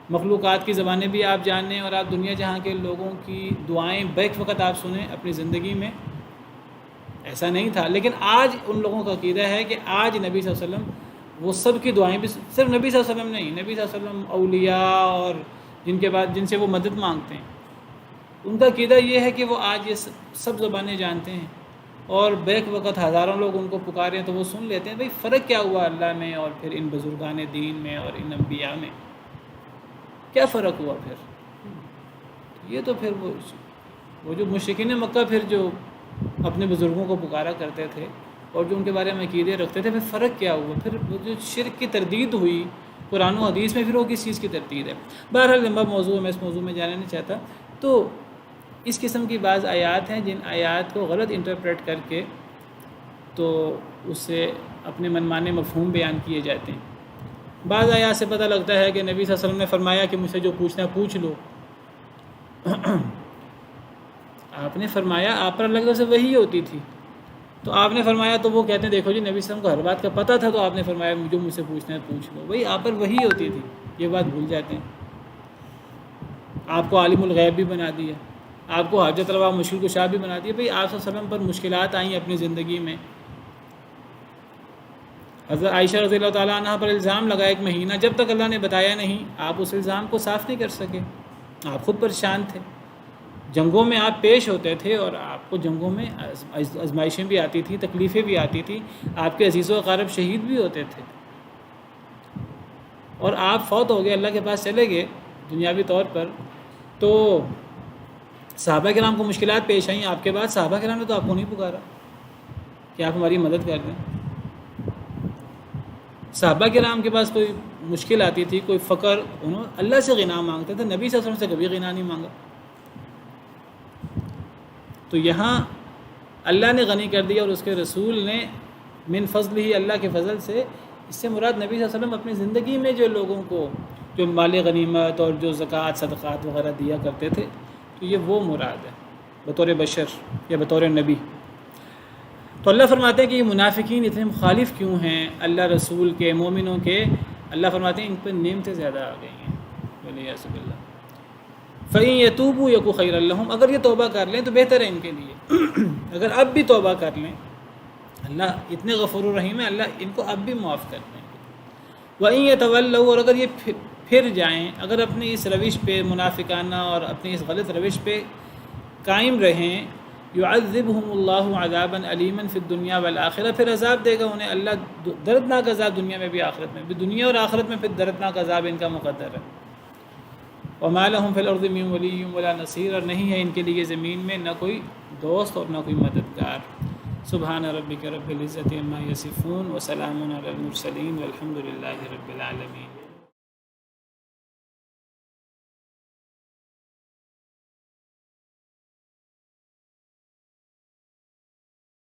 مخلوقات کی زبانیں بھی آپ جانیں اور آپ دنیا جہاں کے لوگوں کی دعائیں بیک وقت آپ سنیں اپنی زندگی میں. ایسا نہیں تھا. لیکن آج ان لوگوں کا عقیدہ ہے کہ آج نبی صلی اللہ علیہ وسلم وہ سب کی دعائیں بھی، صرف نبی صلی اللہ علیہ وسلم نہیں، نبی صلی اللہ علیہ وسلم اولیاء اور جن سے وہ مدد مانگتے ہیں، ان کا عقیدہ یہ ہے کہ وہ آج یہ سب زبانیں جانتے ہیں اور بیک وقت ہزاروں لوگ ان کو پکاریں تو وہ سن لیتے ہیں. بھئی فرق کیا ہوا اللہ میں اور پھر ان بزرگان دین میں اور ان انبیاء میں؟ کیا فرق ہوا پھر؟ یہ تو پھر وہ جو مشرکین مکہ پھر جو اپنے بزرگوں کو پکارا کرتے تھے اور جو ان کے بارے میں عقیدے رکھتے تھے، پھر فرق کیا ہوا؟ پھر وہ جو شرک کی تردید ہوئی قرآن و حدیث میں، پھر وہ کس چیز کی تردید ہے؟ بہرحال لمبا موضوع ہے، میں اس موضوع میں جانا نہیں چاہتا. تو اس قسم کی بعض آیات ہیں جن آیات کو غلط انٹرپریٹ کر کے تو اس سے اپنے منمانے مفہوم بیان کیے جاتے ہیں. بعض آیات سے پتہ لگتا ہے کہ نبی صلی اللہ علیہ وسلم نے فرمایا کہ مجھ سے جو پوچھنا پوچھ لو. آپ نے فرمایا، آپ پر اللہ کی طرف سے وحی ہوتی تھی تو آپ نے فرمایا، تو وہ کہتے ہیں دیکھو جی نبی صلی اللہ علیہ وسلم کو ہر بات کا پتہ تھا تو آپ نے فرمایا جو مجھ سے پوچھنا ہے پوچھ لو. وہی آپ پر وحی ہوتی تھی، یہ بات بھول جاتے ہیں. آپ کو عالم الغیب بھی بنا دیا، آپ کو حاجت روا مشکل کشا بھی بنا دیا. بھئی آپ صلی اللہ علیہ وسلم پر مشکلات آئیں اپنی زندگی میں. حضرت عائشہ رضی اللہ تعالیٰ عنہ پر الزام لگا 1 مہینہ، جب تک اللہ نے بتایا نہیں آپ اس الزام کو صاف نہیں کر سکے. آپ خود پریشان تھے، جنگوں میں آپ پیش ہوتے تھے اور آپ کو جنگوں میں آزمائشیں بھی آتی تھیں، تکلیفیں بھی آتی تھیں. آپ کے عزیز و اقارب شہید بھی ہوتے تھے اور آپ فوت ہو گئے، اللہ کے پاس چلے گئے دنیاوی طور پر. تو صحابہ کرام کو مشکلات پیش آئیں آپ کے بعد، صحابہ کرام نے تو آپ کو نہیں پکارا کہ آپ ہماری مدد کر دیں. صحابہ کرام کے پاس کوئی مشکل آتی تھی، کوئی فقر، انہوں اللہ سے غنا مانگتے تھے. نبی صلی اللہ علیہ وسلم سے کبھی غنا نہیں مانگا. تو یہاں اللہ نے غنی کر دیا اور اس کے رسول نے من فضل ہی، اللہ کے فضل سے. اس سے مراد نبی صلی اللہ علیہ وسلم اپنی زندگی میں جو لوگوں کو جو مال غنیمت اور جو زکوٰۃ صدقات وغیرہ دیا کرتے تھے، تو یہ وہ مراد ہے بطور بشر یا بطور نبی. تو اللہ فرماتے ہیں کہ یہ منافقین اتنے مخالف کیوں ہیں اللہ رسول کے، مومنوں کے؟ اللہ فرماتے ہیں ان پر نعمتیں زیادہ آ گئی ہیں. ولیعذ باللہ. فَإِن يَتُوبُوا يَكُ خَيْرًا لَّهُمْ، اگر یہ توبہ کر لیں تو بہتر ہے ان کے لیے. اگر اب بھی توبہ کر لیں، اللہ اتنے غفور الرحیم ہے، اللہ ان کو اب بھی معاف کر دیں. وَإِن يَتَوَلَّوْا، اور اگر یہ پھر جائیں، اگر اپنی اس روش پہ منافقانہ اور اپنی اس غلط روش پہ قائم رہیں، يُعَذِّبْهُمُ اللَّهُ عَذَابًا عَلِيمًا فِي الدُّنْيَا وَالْآخِرَةِ، پھر عذاب دے گا انہیں اللہ، دردناک عذاب دنیا میں بھی آخرت میں بھی. دنیا اور آخرت میں پھر دردناک عذاب ان کا مقدر ہے. وَمَا لَهُمْ فِي الْأَرْضِ مِن وَلِيٍّ وَلَا نَصِيرٍ، اور نہیں ہے ان کے لیے زمین میں نہ کوئی دوست اور نہ کوئی مددگار. سبحان ربک رب العزة عما یصفون وسلام علی المرسلین والحمد للہ رب العالمین.